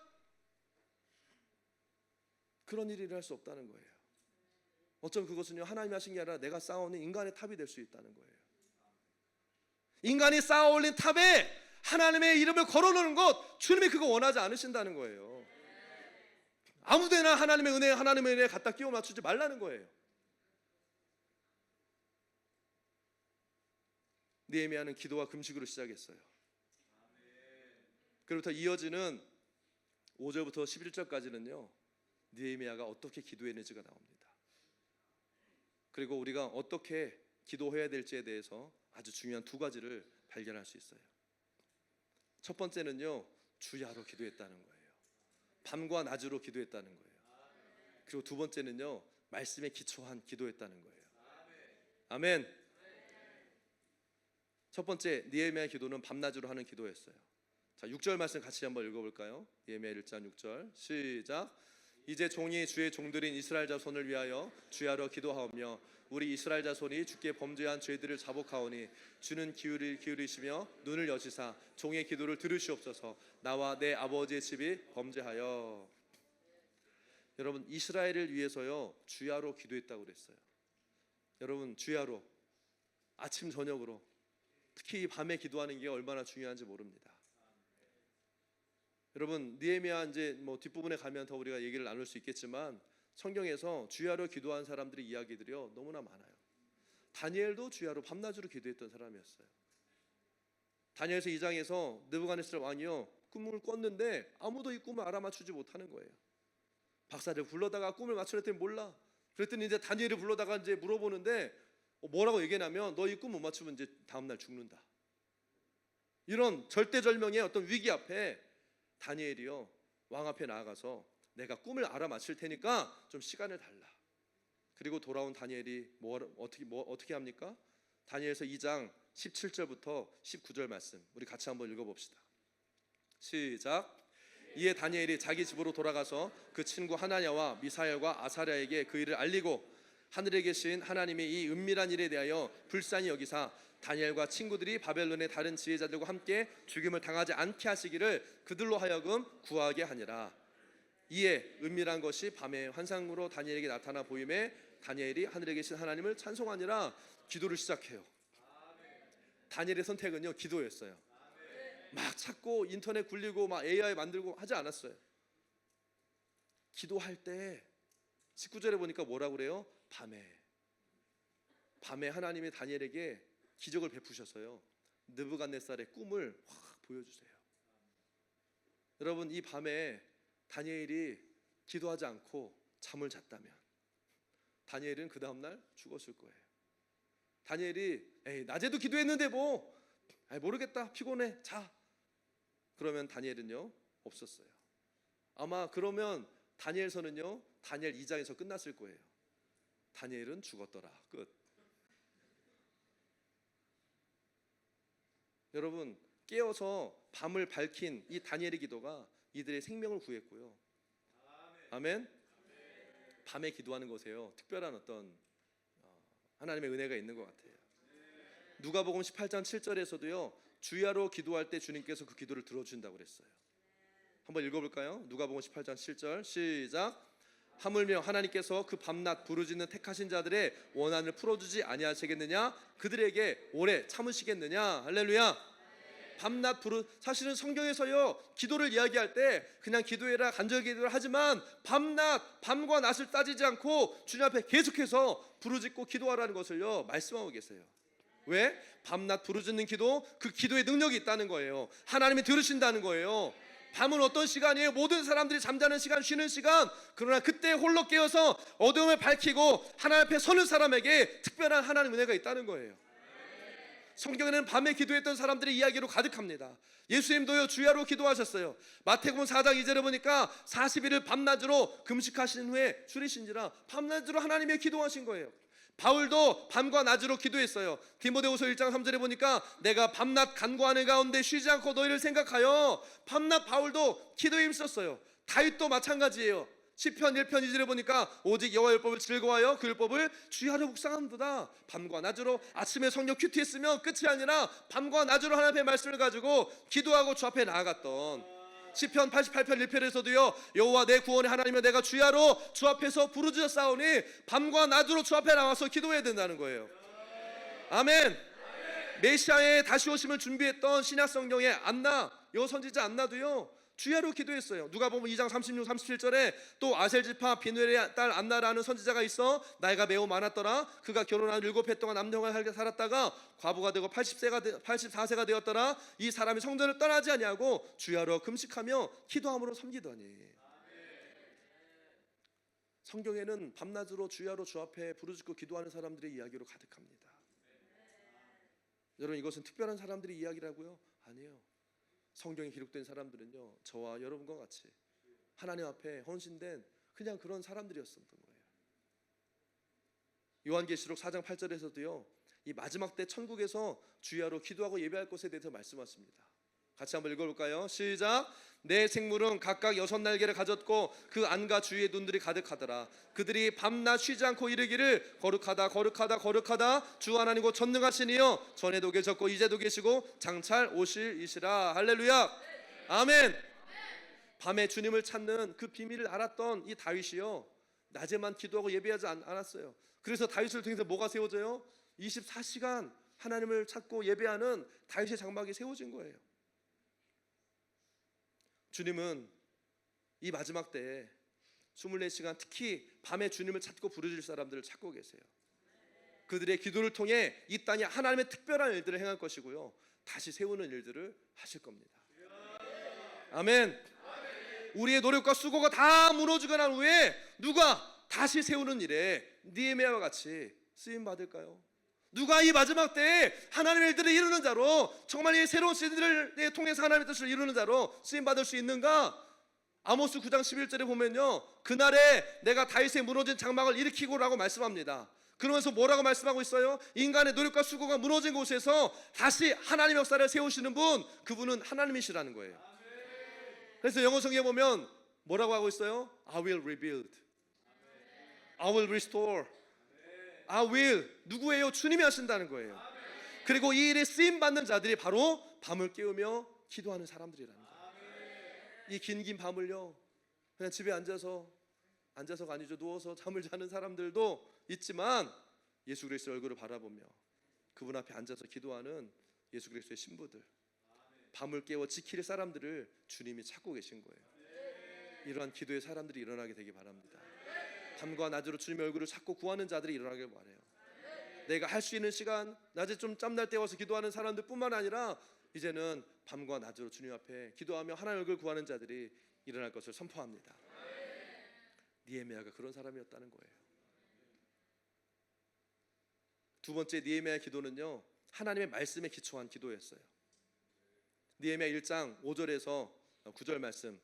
Speaker 1: 그런 일이 일어날 수 없다는 거예요. 어쩌면 그것은요 하나님이 하신 게 아니라 내가 쌓아오는 인간의 탑이 될 수 있다는 거예요. 인간이 쌓아올린 탑에 하나님의 이름을 걸어놓는 것, 주님이 그거 원하지 않으신다는 거예요. 아무데나 하나님의 은혜 갖다 끼워 맞추지 말라는 거예요. 느헤미야는 기도와 금식으로 시작했어요. 그로부터 이어지는 5절부터 11절까지는요 느헤미야가 어떻게 기도했는지가 나옵니다. 그리고 우리가 어떻게 기도해야 될지에 대해서 아주 중요한 두 가지를 발견할 수 있어요. 첫 번째는요 주야로 기도했다는 거예요. 밤과 낮으로 기도했다는 거예요. 그리고 두 번째는요 말씀에 기초한 기도했다는 거예요. 아멘. 첫 번째 느헤미야의 기도는 밤낮으로 하는 기도였어요. 자, 6절 말씀 같이 한번 읽어볼까요? 느헤미야 1장 6절 시작. 이제 종이 주의 종들인 이스라엘 자손을 위하여 주야로 기도하오며 우리 이스라엘 자손이 주께 범죄한 죄들을 자복하오니 주는 기울이시며 눈을 여시사 종의 기도를 들으시옵소서. 나와 내 아버지의 집이 범죄하여. 여러분 이스라엘을 위해서요 주야로 기도했다고 그랬어요. 여러분 주야로 아침 저녁으로 특히 밤에 기도하는 게 얼마나 중요한지 모릅니다. 여러분 느헤미야 이제 뒷부분에 가면 더 우리가 얘기를 나눌 수 있겠지만 성경에서 주야로 기도한 사람들의 이야기들이요 너무나 많아요. 다니엘도 주야로 밤낮으로 기도했던 사람이었어요. 다니엘서 2장에서 느부갓네살 왕이요 꿈을 꿨는데 아무도 이 꿈을 알아맞추지 못하는 거예요. 박사를 불러다가 꿈을 맞추랬더니 몰라. 그랬더니 이제 다니엘을 불러다가 이제 물어보는데 뭐라고 얘기하냐면 너 이 꿈 못 맞추면 이제 다음날 죽는다. 이런 절대절명의 어떤 위기 앞에 다니엘이요 왕 앞에 나아가서 내가 꿈을 알아맞힐 테니까 좀 시간을 달라. 그리고 돌아온 다니엘이 어떻게 합니까? 다니엘서 2장 17절부터 19절 말씀 우리 같이 한번 읽어봅시다. 시작. 이에 다니엘이 자기 집으로 돌아가서 그 친구 하나냐와 미사엘과 아사랴에게 그 일을 알리고 하늘에 계신 하나님이 이 은밀한 일에 대하여 불쌍히 여기사 다니엘과 친구들이 바벨론의 다른 지혜자들과 함께 죽임을 당하지 않게 하시기를 그들로 하여금 구하게 하니라. 이에 은밀한 것이 밤에 환상으로 다니엘에게 나타나 보임에 다니엘이 하늘에 계신 하나님을 찬송하니라. 기도를 시작해요. 다니엘의 선택은요 기도였어요. 막 찾고 인터넷 굴리고 막 AI 만들고 하지 않았어요. 기도할 때 19절에 보니까 뭐라고 그래요? 밤에 하나님이 다니엘에게 기적을 베푸셔서요 느부갓네살의 꿈을 확 보여주세요. 여러분 이 밤에 다니엘이 기도하지 않고 잠을 잤다면 다니엘은 그 다음날 죽었을 거예요. 다니엘이 에이 낮에도 기도했는데 뭐 모르겠다 피곤해 자, 그러면 다니엘은요 없었어요. 아마 그러면 다니엘서는요 다니엘 2장에서 끝났을 거예요. 다니엘은 죽었더라 끝. 여러분 깨어서 밤을 밝힌 이 다니엘의 기도가 이들의 생명을 구했고요. 아멘. 밤에 기도하는 것에요 특별한 어떤 하나님의 은혜가 있는 것 같아요. 누가복음 18장 7절에서도요 주야로 기도할 때 주님께서 그 기도를 들어주신다고 그랬어요. 한번 읽어볼까요? 누가복음 18장 7절 시작. 하물며 하나님께서 그 밤낮 부르짖는 택하신 자들의 원한을 풀어주지 아니하시겠느냐? 그들에게 오래 참으시겠느냐? 할렐루야. 밤낮 사실은 성경에서요 기도를 이야기할 때 그냥 기도해라 간절히 기도를 하지만 밤낮 밤과 낮을 따지지 않고 주님 앞에 계속해서 부르짖고 기도하라는 것을요 말씀하고 계세요. 왜? 밤낮 부르짖는 기도, 그 기도의 능력이 있다는 거예요. 하나님이 들으신다는 거예요. 밤은 어떤 시간이에요? 모든 사람들이 잠자는 시간, 쉬는 시간. 그러나 그때 홀로 깨어서 어둠을 밝히고 하나님 앞에 서는 사람에게 특별한 하나님 은혜가 있다는 거예요. 성경에는 밤에 기도했던 사람들의 이야기로 가득합니다. 예수님도요 주야로 기도하셨어요. 마태복음 4장 2절에 보니까 40일을 밤낮으로 금식하신 후에 줄이신지라 밤낮으로 하나님의 기도하신 거예요. 바울도 밤과 낮으로 기도했어요. 디모데후서 1장 3절에 보니까 내가 밤낮 간구하는 가운데 쉬지 않고 너희를 생각하여 밤낮 바울도 기도에 힘썼어요. 다윗도 마찬가지예요. 시편 1편 2절에 보니까 오직 여호와의 율법을 즐거워하여 그 율법을 주야로 묵상한도다. 밤과 낮으로 아침에 성령 큐티했으면 끝이 아니라 밤과 낮으로 하나님의 말씀을 가지고 기도하고 주 앞에 나아갔던 시편 88편 1편에서도요 여호와 내 구원의 하나님이여 내가 주야로 주 앞에서 부르짖었사오니 밤과 낮으로 주 앞에 나와서 기도해야 된다는 거예요. 아멘. 메시아의 다시 오심을 준비했던 신약 성경의 안나 여 선지자 안나도요 주야로 기도했어요. 누가복음 2장 36, 37절에 또 아셀지파 비누엘의 딸 안나라는 선지자가 있어 나이가 매우 많았더라. 그가 결혼한 7해 동안 남녀와 살다가 과부가 되고 84세가 되었더라. 이 사람이 성전을 떠나지 아니하고 주야로 금식하며 기도함으로 섬기더니. 성경에는 밤낮으로 주야로 주 앞에 부르짖고 기도하는 사람들의 이야기로 가득합니다. 여러분 이것은 특별한 사람들의 이야기라고요? 아니에요. 성경에 기록된 사람들은요 저와 여러분과 같이 하나님 앞에 헌신된 그냥 그런 사람들이었던 거예요. 요한계시록 4장 8절에서도요 이 마지막 때 천국에서 주야로 기도하고 예배할 것에 대해서 말씀하십니다. 같이 한번 읽어볼까요? 시작. 내 생물은 각각 6날개를 가졌고 그 안과 주위에 눈들이 가득하더라. 그들이 밤낮 쉬지 않고 이르기를 거룩하다 거룩하다 거룩하다 주 하나님 곧 전능하신 이여 전에도 계셨고 이제도 계시고 장찰 오실 이시라. 할렐루야. 아멘. 밤에 주님을 찾는 그 비밀을 알았던 이 다윗이요 낮에만 기도하고 예배하지 않았어요. 그래서 다윗을 통해서 뭐가 세워져요? 24시간 하나님을 찾고 예배하는 다윗의 장막이 세워진 거예요. 주님은 이 마지막 때에 24시간 특히 밤에 주님을 찾고 부르짖을 사람들을 찾고 계세요. 그들의 기도를 통해 이 땅에 하나님의 특별한 일들을 행할 것이고요 다시 세우는 일들을 하실 겁니다. 아멘. 우리의 노력과 수고가 다 무너지고 난 후에 누가 다시 세우는 일에 느헤미야와 같이 쓰임 받을까요? 누가 이 마지막 때에 하나님의 일들을 이루는 자로 정말 이 새로운 시대를 통해서 하나님의 뜻을 이루는 자로 쓰임받을 수 있는가? 아모스 9장 11절에 보면요 그날에 내가 다윗의 무너진 장막을 일으키고라고 말씀합니다. 그러면서 뭐라고 말씀하고 있어요? 인간의 노력과 수고가 무너진 곳에서 다시 하나님의 역사를 세우시는 분, 그분은 하나님이시라는 거예요. 그래서 영어 성경에 보면 뭐라고 하고 있어요? I will rebuild, I will restore, I will. 누구예요? 주님이 하신다는 거예요. 그리고 이 일에 쓰임받는 자들이 바로 밤을 깨우며 기도하는 사람들이라는 거예요. 이 긴 밤을요 그냥 집에 앉아서가 아니죠 누워서 잠을 자는 사람들도 있지만 예수 그리스도의 얼굴을 바라보며 그분 앞에 앉아서 기도하는 예수 그리스도의 신부들, 밤을 깨워 지킬 사람들을 주님이 찾고 계신 거예요. 이러한 기도의 사람들이 일어나게 되기 바랍니다. 밤과 낮으로 주님의 얼굴을 찾고 구하는 자들이 일어나길 바라요. 내가 할 수 있는 시간, 낮에 좀 짬날 때 와서 기도하는 사람들 뿐만 아니라 이제는 밤과 낮으로 주님 앞에 기도하며 하나님의 얼굴을 구하는 자들이 일어날 것을 선포합니다. 느헤미야가 그런 사람이었다는 거예요. 두 번째 느헤미야의 기도는요, 하나님의 말씀에 기초한 기도였어요. 느헤미야 1장 5절에서 9절 말씀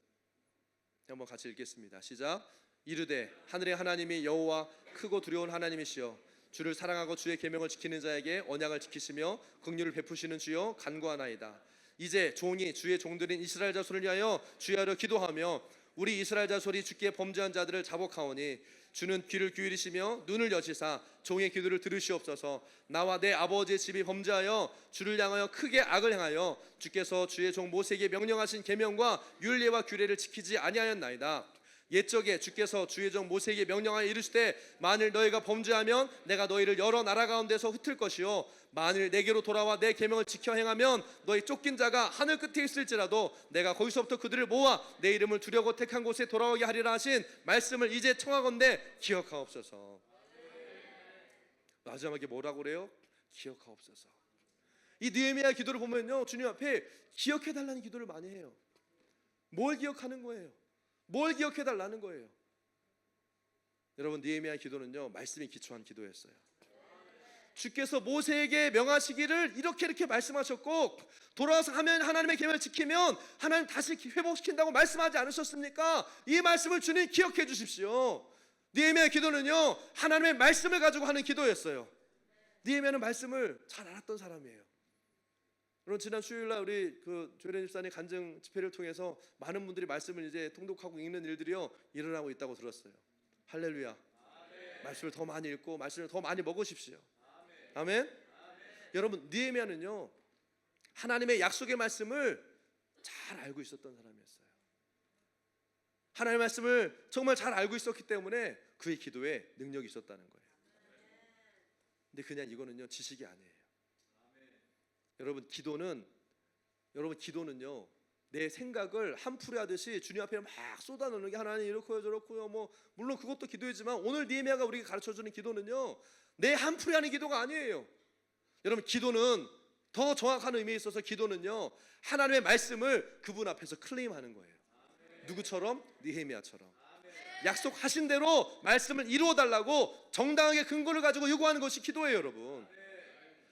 Speaker 1: 한번 같이 읽겠습니다. 시작. 이르되 하늘의 하나님이 여호와 크고 두려운 하나님이시여 주를 사랑하고 주의 계명을 지키는 자에게 언약을 지키시며 긍휼을 베푸시는 주여 간구하나이다. 이제 종이 주의 종들인 이스라엘 자손을 위하여 주야로 기도하며 우리 이스라엘 자손이 주께 범죄한 자들을 자복하오니 주는 귀를 기울이시며 눈을 여시사 종의 기도를 들으시옵소서. 나와 내 아버지의 집이 범죄하여 주를 향하여 크게 악을 행하여 주께서 주의 종 모세에게 명령하신 계명과 율례와 규례를 지키지 아니하였나이다. 옛적에 주께서 주의 종 모세에게 명령하여 이르시되 만일 너희가 범죄하면 내가 너희를 여러 나라 가운데서 흩을 것이요 만일 내게로 돌아와 내 계명을 지켜 행하면 너희 쫓긴 자가 하늘 끝에 있을지라도 내가 거기서부터 그들을 모아 내 이름을 두려고 택한 곳에 돌아오게 하리라 하신 말씀을 이제 청하건대 기억하옵소서. 마지막에 뭐라고 그래요? 기억하옵소서. 이 느헤미야 기도를 보면요, 주님 앞에 기억해달라는 기도를 많이 해요. 뭘 기억하는 거예요? 뭘 기억해달라는 거예요? 여러분, 느헤미야 기도는요, 말씀이 기초한 기도였어요. 주께서 모세에게 명하시기를 이렇게 말씀하셨고 돌아와서 하면 하나님의 계명을 지키면 하나님 다시 회복시킨다고 말씀하지 않으셨습니까? 이 말씀을 주님 기억해 주십시오. 느헤미야 기도는요, 하나님의 말씀을 가지고 하는 기도였어요. 느헤미야는 말씀을 잘 알았던 사람이에요. 여러분, 지난 수요일날 우리 조혜련 집사님 간증 집회를 통해서 많은 분들이 말씀을 이제 통독하고 읽는 일들이요 일어나고 있다고 들었어요. 할렐루야. 아멘. 말씀을 더 많이 읽고 말씀을 더 많이 먹으십시오. 아멘. 아멘. 여러분, 느헤미야는요 하나님의 약속의 말씀을 잘 알고 있었던 사람이었어요. 하나님의 말씀을 정말 잘 알고 있었기 때문에 그의 기도에 능력이 있었다는 거예요. 근데 그냥 이거는요 지식이 아니에요. 여러분, 기도는요 내 생각을 한풀이 하듯이 주님 앞에 막 쏟아넣는 게 하나님 이렇고요 저렇고요, 뭐 물론 그것도 기도이지만 오늘 느헤미야가 우리에게 가르쳐주는 기도는요 내 한풀이 하는 기도가 아니에요. 여러분, 기도는 더 정확한 의미에 있어서 기도는요 하나님의 말씀을 그분 앞에서 클레임하는 거예요. 누구처럼? 느헤미야처럼. 약속하신 대로 말씀을 이루어 달라고 정당하게 근거를 가지고 요구하는 것이 기도예요. 여러분,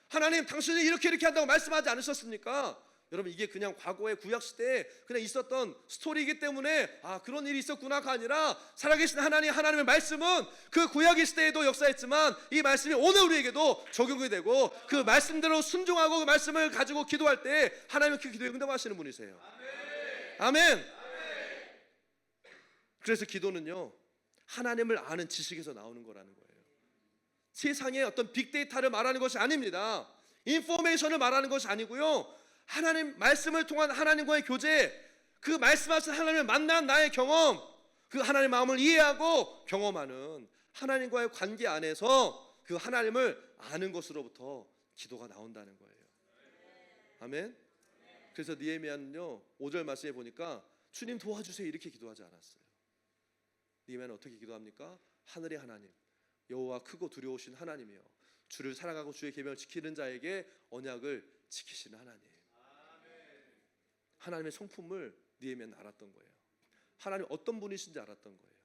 Speaker 1: 하나님 당신이 이렇게 한다고 말씀하지 않으셨습니까? 여러분, 이게 그냥 과거의 구약시대에 그냥 있었던 스토리이기 때문에 그런 일이 있었구나가 아니라 살아계신 하나님의 말씀은 그 구약의 시대에도 역사했지만 이 말씀이 오늘 우리에게도 적용이 되고 그 말씀대로 순종하고 그 말씀을 가지고 기도할 때 하나님은 그 기도에 응답하시는 분이세요. 아멘. 그래서 기도는요 하나님을 아는 지식에서 나오는 거라는 거예요. 세상의 어떤 빅데이터를 말하는 것이 아닙니다. 인포메이션을 말하는 것이 아니고요, 하나님 말씀을 통한 하나님과의 교제, 그 말씀하신 하나님을 만난 나의 경험, 그 하나님의 마음을 이해하고 경험하는 하나님과의 관계 안에서 그 하나님을 아는 것으로부터 기도가 나온다는 거예요. 아멘. 그래서 느헤미야는요 5절 말씀에 보니까 주님 도와주세요 이렇게 기도하지 않았어요. 느헤미야는 어떻게 기도합니까? 하늘의 하나님 여호와 크고 두려우신 하나님이요 주를 사랑하고 주의 계명을 지키는 자에게 언약을 지키시는 하나님. 하나님의 성품을 느헤미야는 알았던 거예요. 하나님 어떤 분이신지 알았던 거예요.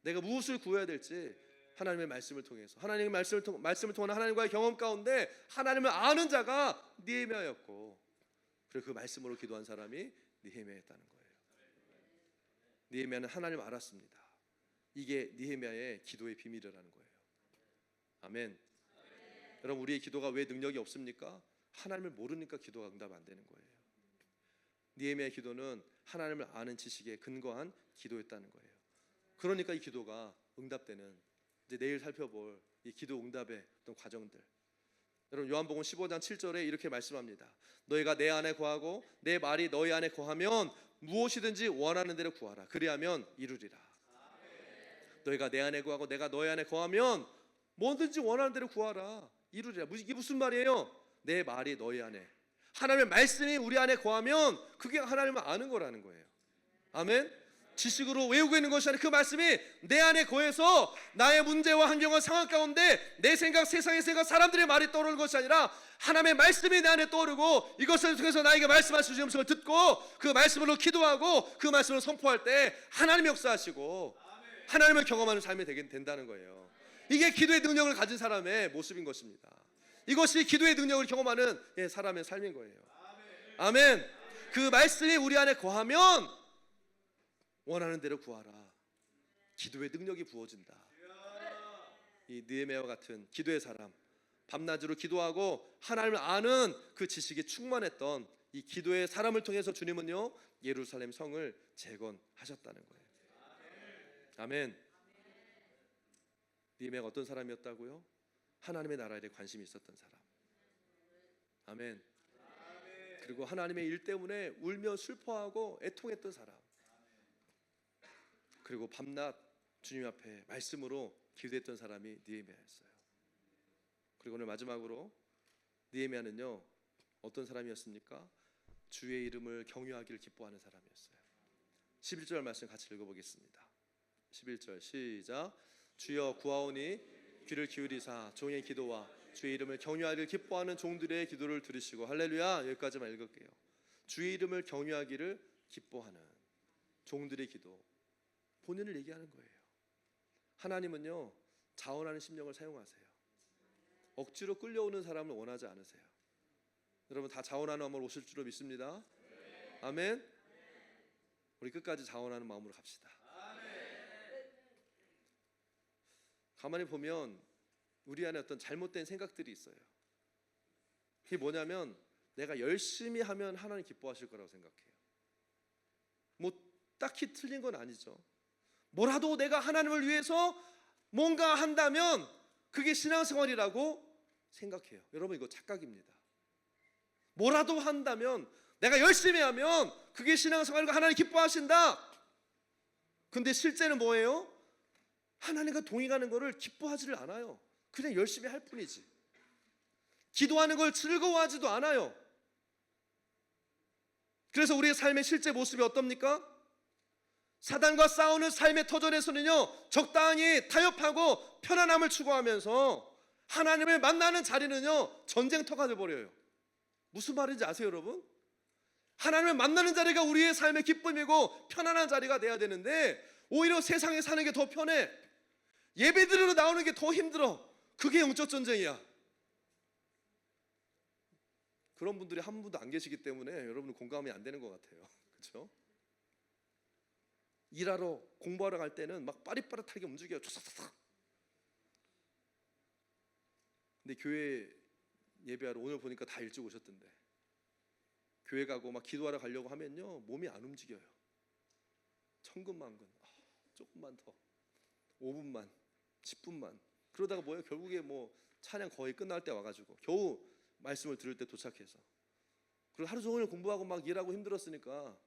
Speaker 1: 내가 무엇을 구해야 될지 하나님의 말씀을 통해서, 하나님의 말씀을 통한 하나님과의 경험 가운데 하나님을 아는 자가 느헤미야였고, 그리고 그 말씀으로 기도한 사람이 느헤미야였다는 거예요. 느헤미야는 하나님을 알았습니다. 이게 느헤미야의 기도의 비밀이라는 거예요. 아멘. 여러분, 우리의 기도가 왜 능력이 없습니까? 하나님을 모르니까 기도가 응답 안 되는 거예요. 느헤미야의 기도는 하나님을 아는 지식에 근거한 기도였다는 거예요. 그러니까 이 기도가 응답되는, 이제 내일 살펴볼 이 기도 응답의 어떤 과정들. 여러분, 요한복음 15장 7절에 이렇게 말씀합니다. 너희가 내 안에 거하고 내 말이 너희 안에 거하면 무엇이든지 원하는 대로 구하라. 그리하면 이루리라. 너희가 내 안에 거하고 내가 너희 안에 거하면 뭐든지 원하는 대로 구하라. 이루리라. 이게 무슨 말이에요? 내 말이 너희 안에, 하나님의 말씀이 우리 안에 거하면 그게 하나님을 아는 거라는 거예요. 아멘. 지식으로 외우고 있는 것이 아니라 그 말씀이 내 안에 거해서 나의 문제와 환경과 상황 가운데 내 생각, 세상의 생각, 사람들의 말이 떠오르는 것이 아니라 하나님의 말씀이 내 안에 떠오르고 이것을 통해서 나에게 말씀하시는 음성을 듣고 그 말씀으로 기도하고 그 말씀을 선포할 때 하나님이 역사하시고 하나님을 경험하는 삶이 된다는 거예요. 이게 기도의 능력을 가진 사람의 모습인 것입니다. 이것이 기도의 능력을 경험하는 사람의 삶인 거예요. 아멘. 그 말씀이 우리 안에 거하면 원하는 대로 구하라. 기도의 능력이 부어진다. 이 느헤미야와 같은 기도의 사람, 밤낮으로 기도하고 하나님을 아는 그 지식이 충만했던 이 기도의 사람을 통해서 주님은요 예루살렘 성을 재건하셨다는 거예요. 아멘. 느헤미야가 어떤 사람이었다고요? 하나님의 나라에 대해 관심이 있었던 사람. 아멘. 그리고 하나님의 일 때문에 울며 슬퍼하고 애통했던 사람. 그리고 밤낮 주님 앞에 말씀으로 기도했던 사람이 느헤미야였어요. 그리고 오늘 마지막으로 느헤미야는요 어떤 사람이었습니까? 주의 이름을 경유하기를 기뻐하는 사람이었어요. 11절 말씀 같이 읽어보겠습니다. 11절 시작. 주여 구하오니 귀를 기울이사 종의 기도와 주의 이름을 경유하기를 기뻐하는 종들의 기도를 들으시고. 할렐루야. 여기까지만 읽을게요. 주의 이름을 경유하기를 기뻐하는 종들의 기도, 본인을 얘기하는 거예요. 하나님은요 자원하는 심령을 사용하세요. 억지로 끌려오는 사람을 원하지 않으세요. 여러분 다 자원하는 마음으로 오실 줄로 믿습니다. 아멘. 우리 끝까지 자원하는 마음으로 갑시다. 가만히 보면 우리 안에 어떤 잘못된 생각들이 있어요. 그게 뭐냐면 내가 열심히 하면 하나님 기뻐하실 거라고 생각해요. 뭐 딱히 틀린 건 아니죠. 뭐라도 내가 하나님을 위해서 뭔가 한다면 그게 신앙생활이라고 생각해요. 여러분 이거 착각입니다. 뭐라도 한다면, 내가 열심히 하면 그게 신앙생활이고 하나님 기뻐하신다. 근데 실제는 뭐예요? 하나님과 동행하는 것을 기뻐하지를 않아요. 그냥 열심히 할 뿐이지. 기도하는 걸 즐거워하지도 않아요. 그래서 우리의 삶의 실제 모습이 어떻습니까? 사단과 싸우는 삶의 터전에서는요 적당히 타협하고 편안함을 추구하면서 하나님을 만나는 자리는요 전쟁터가 돼버려요. 무슨 말인지 아세요 여러분? 하나님을 만나는 자리가 우리의 삶의 기쁨이고 편안한 자리가 돼야 되는데 오히려 세상에 사는 게 더 편해. 예배드리러 나오는 게 더 힘들어. 그게 영적 전쟁이야. 그런 분들이 한 분도 안 계시기 때문에 여러분은 공감이 안 되는 것 같아요. 그렇죠? 일하러 공부하러 갈 때는 막 빠릿빠릿하게 움직여요. 촤싹촤싹. 근데 교회 예배하러 오늘 보니까 다 일찍 오셨던데, 교회 가고 막 기도하러 가려고 하면요 몸이 안 움직여요. 천근만근. 조금만 더, 5분만, 10분만. 그러다가 뭐예요? 결국에 뭐 찬양 거의 끝날 때 와가지고 겨우 말씀을 들을 때 도착해서, 그리고 하루 종일 공부하고 막 일하고 힘들었으니까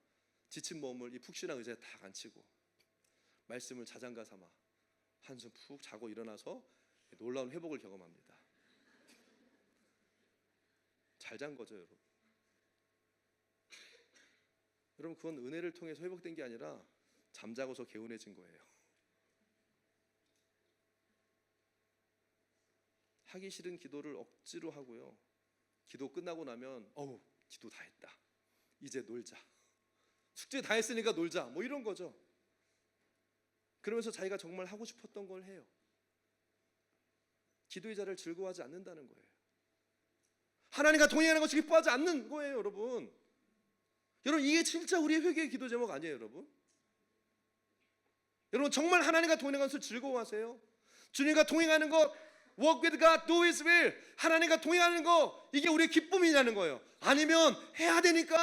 Speaker 1: 지친 몸을 이 푹신한 의자에 탁 앉히고 말씀을 자장가 삼아 한숨 푹 자고 일어나서 놀라운 회복을 경험합니다. 잘 잔 거죠 여러분. 여러분 그건 은혜를 통해서 회복된 게 아니라 잠자고서 개운해진 거예요. 하기 싫은 기도를 억지로 하고요, 기도 끝나고 나면 어우 기도 다 했다, 이제 놀자, 숙제 다 했으니까 놀자, 뭐 이런 거죠. 그러면서 자기가 정말 하고 싶었던 걸 해요. 기도의 자리를 즐거워하지 않는다는 거예요. 하나님과 동행하는 것을 기뻐하지 않는 거예요 여러분. 여러분 이게 진짜 우리의 회개의 기도 제목 아니에요 여러분? 여러분 정말 하나님과 동행하는 것을 즐거워하세요? 주님과 동행하는 것, walk with God, do His will, 하나님과 동행하는 거, 이게 우리의 기쁨이냐는 거예요. 아니면 해야 되니까,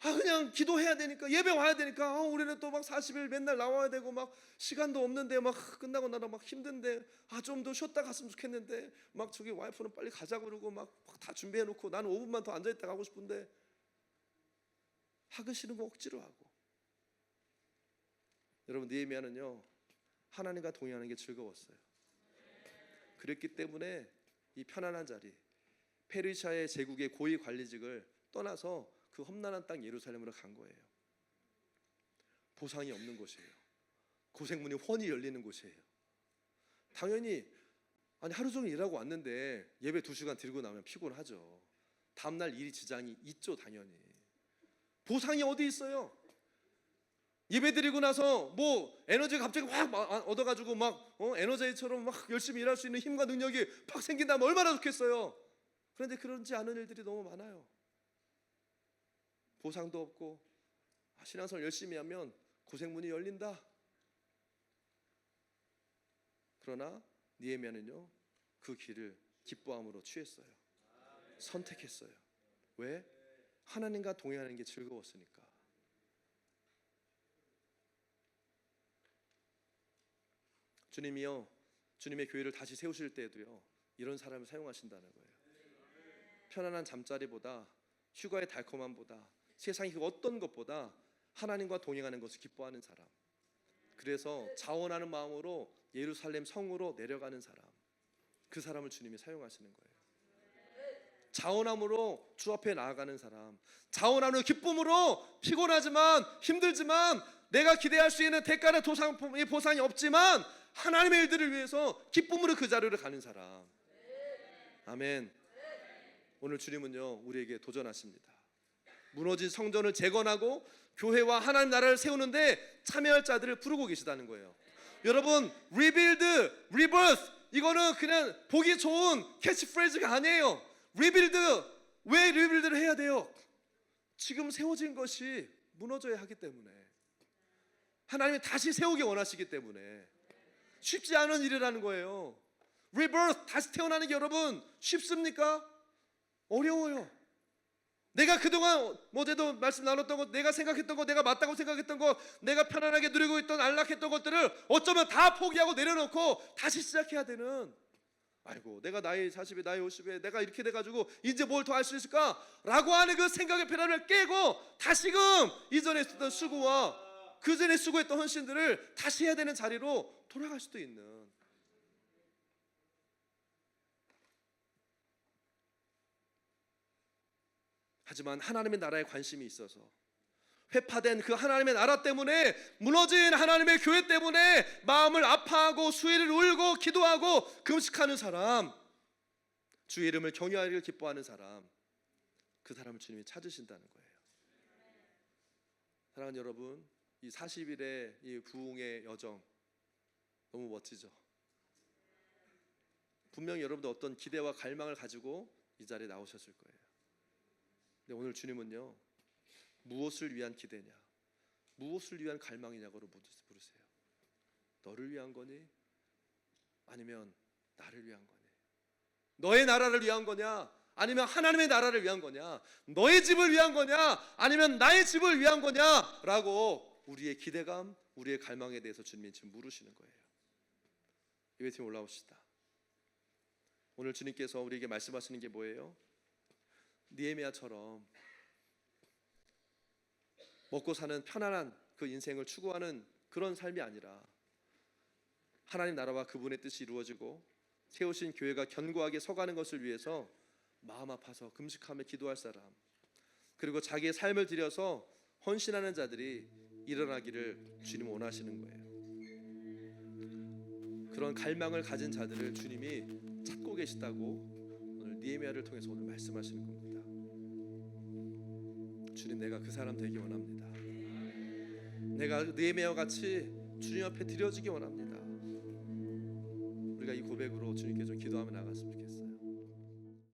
Speaker 1: 그냥 기도해야 되니까, 예배 와야 되니까, 우리는 또 막 40일 맨날 나와야 되고 막 시간도 없는데 막 끝나고 나서 막 힘든데 좀 더 쉬었다 갔으면 좋겠는데 막 저기 와이프는 빨리 가자고 그러고 막 다 준비해 놓고 나는 5분만 더 앉아있다 가고 싶은데 하기 싫은 거 억지로 하고. 여러분 느헤미야는요 하나님과 동행하는 게 즐거웠어요. 그랬기 때문에 이 편안한 자리, 페르시아의 제국의 고위 관리직을 떠나서 그 험난한 땅 예루살렘으로 간 거예요. 보상이 없는 곳이에요. 고생문이 훤히 열리는 곳이에요. 당연히 하루 종일 일하고 왔는데 예배 2시간 드리고 나면 피곤하죠. 다음날 일이 지장이 있죠 당연히. 보상이 어디 있어요? 예배드리고 나서 뭐 에너지가 갑자기 확 얻어가지고 막 에너지처럼 막 열심히 일할 수 있는 힘과 능력이 팍 생긴다면 얼마나 좋겠어요. 그런데 그렇지 않은 일들이 너무 많아요. 보상도 없고 신앙생활 열심히 하면 고생문이 열린다. 그러나 느헤미야는요, 그 길을 기뻐함으로 취했어요. 선택했어요. 왜? 하나님과 동행하는 게 즐거웠으니까. 주님이요, 주님의 교회를 다시 세우실 때에도요, 이런 사람을 사용하신다는 거예요. 편안한 잠자리보다, 휴가의 달콤함보다, 세상의 그 어떤 것보다 하나님과 동행하는 것을 기뻐하는 사람, 그래서 자원하는 마음으로 예루살렘 성으로 내려가는 사람, 그 사람을 주님이 사용하시는 거예요. 자원함으로 주 앞에 나아가는 사람, 자원하는 기쁨으로 피곤하지만 힘들지만 내가 기대할 수 있는 대가나 보상이 없지만 하나님의 일들을 위해서 기쁨으로 그 자리를 가는 사람. 아멘. 오늘 주님은요, 우리에게 도전하십니다. 무너진 성전을 재건하고 교회와 하나님 나라를 세우는데 참여할 자들을 부르고 계시다는 거예요. 여러분, rebuild, rebirth, 이거는 그냥 보기 좋은 캐치프레이즈가 아니에요. rebuild, 왜 rebuild를 해야 돼요? 지금 세워진 것이 무너져야 하기 때문에, 하나님이 다시 세우기 원하시기 때문에 쉽지 않은 일이라는 거예요. rebirth, 다시 태어나는 게 여러분 쉽습니까? 어려워요. 내가 그동안 어제도 말씀 나눴던 것, 내가 생각했던 것, 내가 맞다고 생각했던 것, 내가 편안하게 누리고 있던 안락했던 것들을 어쩌면 다 포기하고 내려놓고 다시 시작해야 되는, 아이고 내가 나이 40에 나이 50에 내가 이렇게 돼가지고 이제 뭘 더 할 수 있을까? 라고 하는 그 생각의 패러를 깨고 다시금 이전에 했던 수고와 그 전에 수고했던 헌신들을 다시 해야 되는 자리로 돌아갈 수도 있는, 하지만 하나님의 나라에 관심이 있어서 회파된 그 하나님의 나라 때문에, 무너진 하나님의 교회 때문에 마음을 아파하고 수일을 울고 기도하고 금식하는 사람, 주의 이름을 경외하기를 기뻐하는 사람, 그 사람을 주님이 찾으신다는 거예요. 사랑하는 여러분, 이 40일의 이 부흥의 여정 너무 멋지죠? 분명히 여러분도 어떤 기대와 갈망을 가지고 이 자리에 나오셨을 거예요. 근데 오늘 주님은요, 무엇을 위한 기대냐, 무엇을 위한 갈망이냐고 물으세요. 너를 위한 거니? 아니면 나를 위한 거니? 너의 나라를 위한 거냐? 아니면 하나님의 나라를 위한 거냐? 너의 집을 위한 거냐? 아니면 나의 집을 위한 거냐? 라고 우리의 기대감, 우리의 갈망에 대해서 주님이 지금 물으시는 거예요. 예배팀 올라오시다. 오늘 주님께서 우리에게 말씀하시는 게 뭐예요? 느헤미야처럼 먹고 사는 편안한 그 인생을 추구하는 그런 삶이 아니라, 하나님 나라와 그분의 뜻이 이루어지고 세우신 교회가 견고하게 서가는 것을 위해서 마음 아파서 금식하며 기도할 사람, 그리고 자기의 삶을 들여서 헌신하는 자들이 일어나기를 주님 원하시는 거예요. 그런 갈망을 가진 자들을 주님이 찾고 계시다고 오늘 느헤미야를 통해서 오늘 말씀하시는 겁니다. 주님, 내가 그 사람 되기 원합니다. 내가 느헤미야와 같이 주님 앞에 드려지기 원합니다. 우리가 이 고백으로 주님께 좀 기도하며 나갔으면 좋겠어요.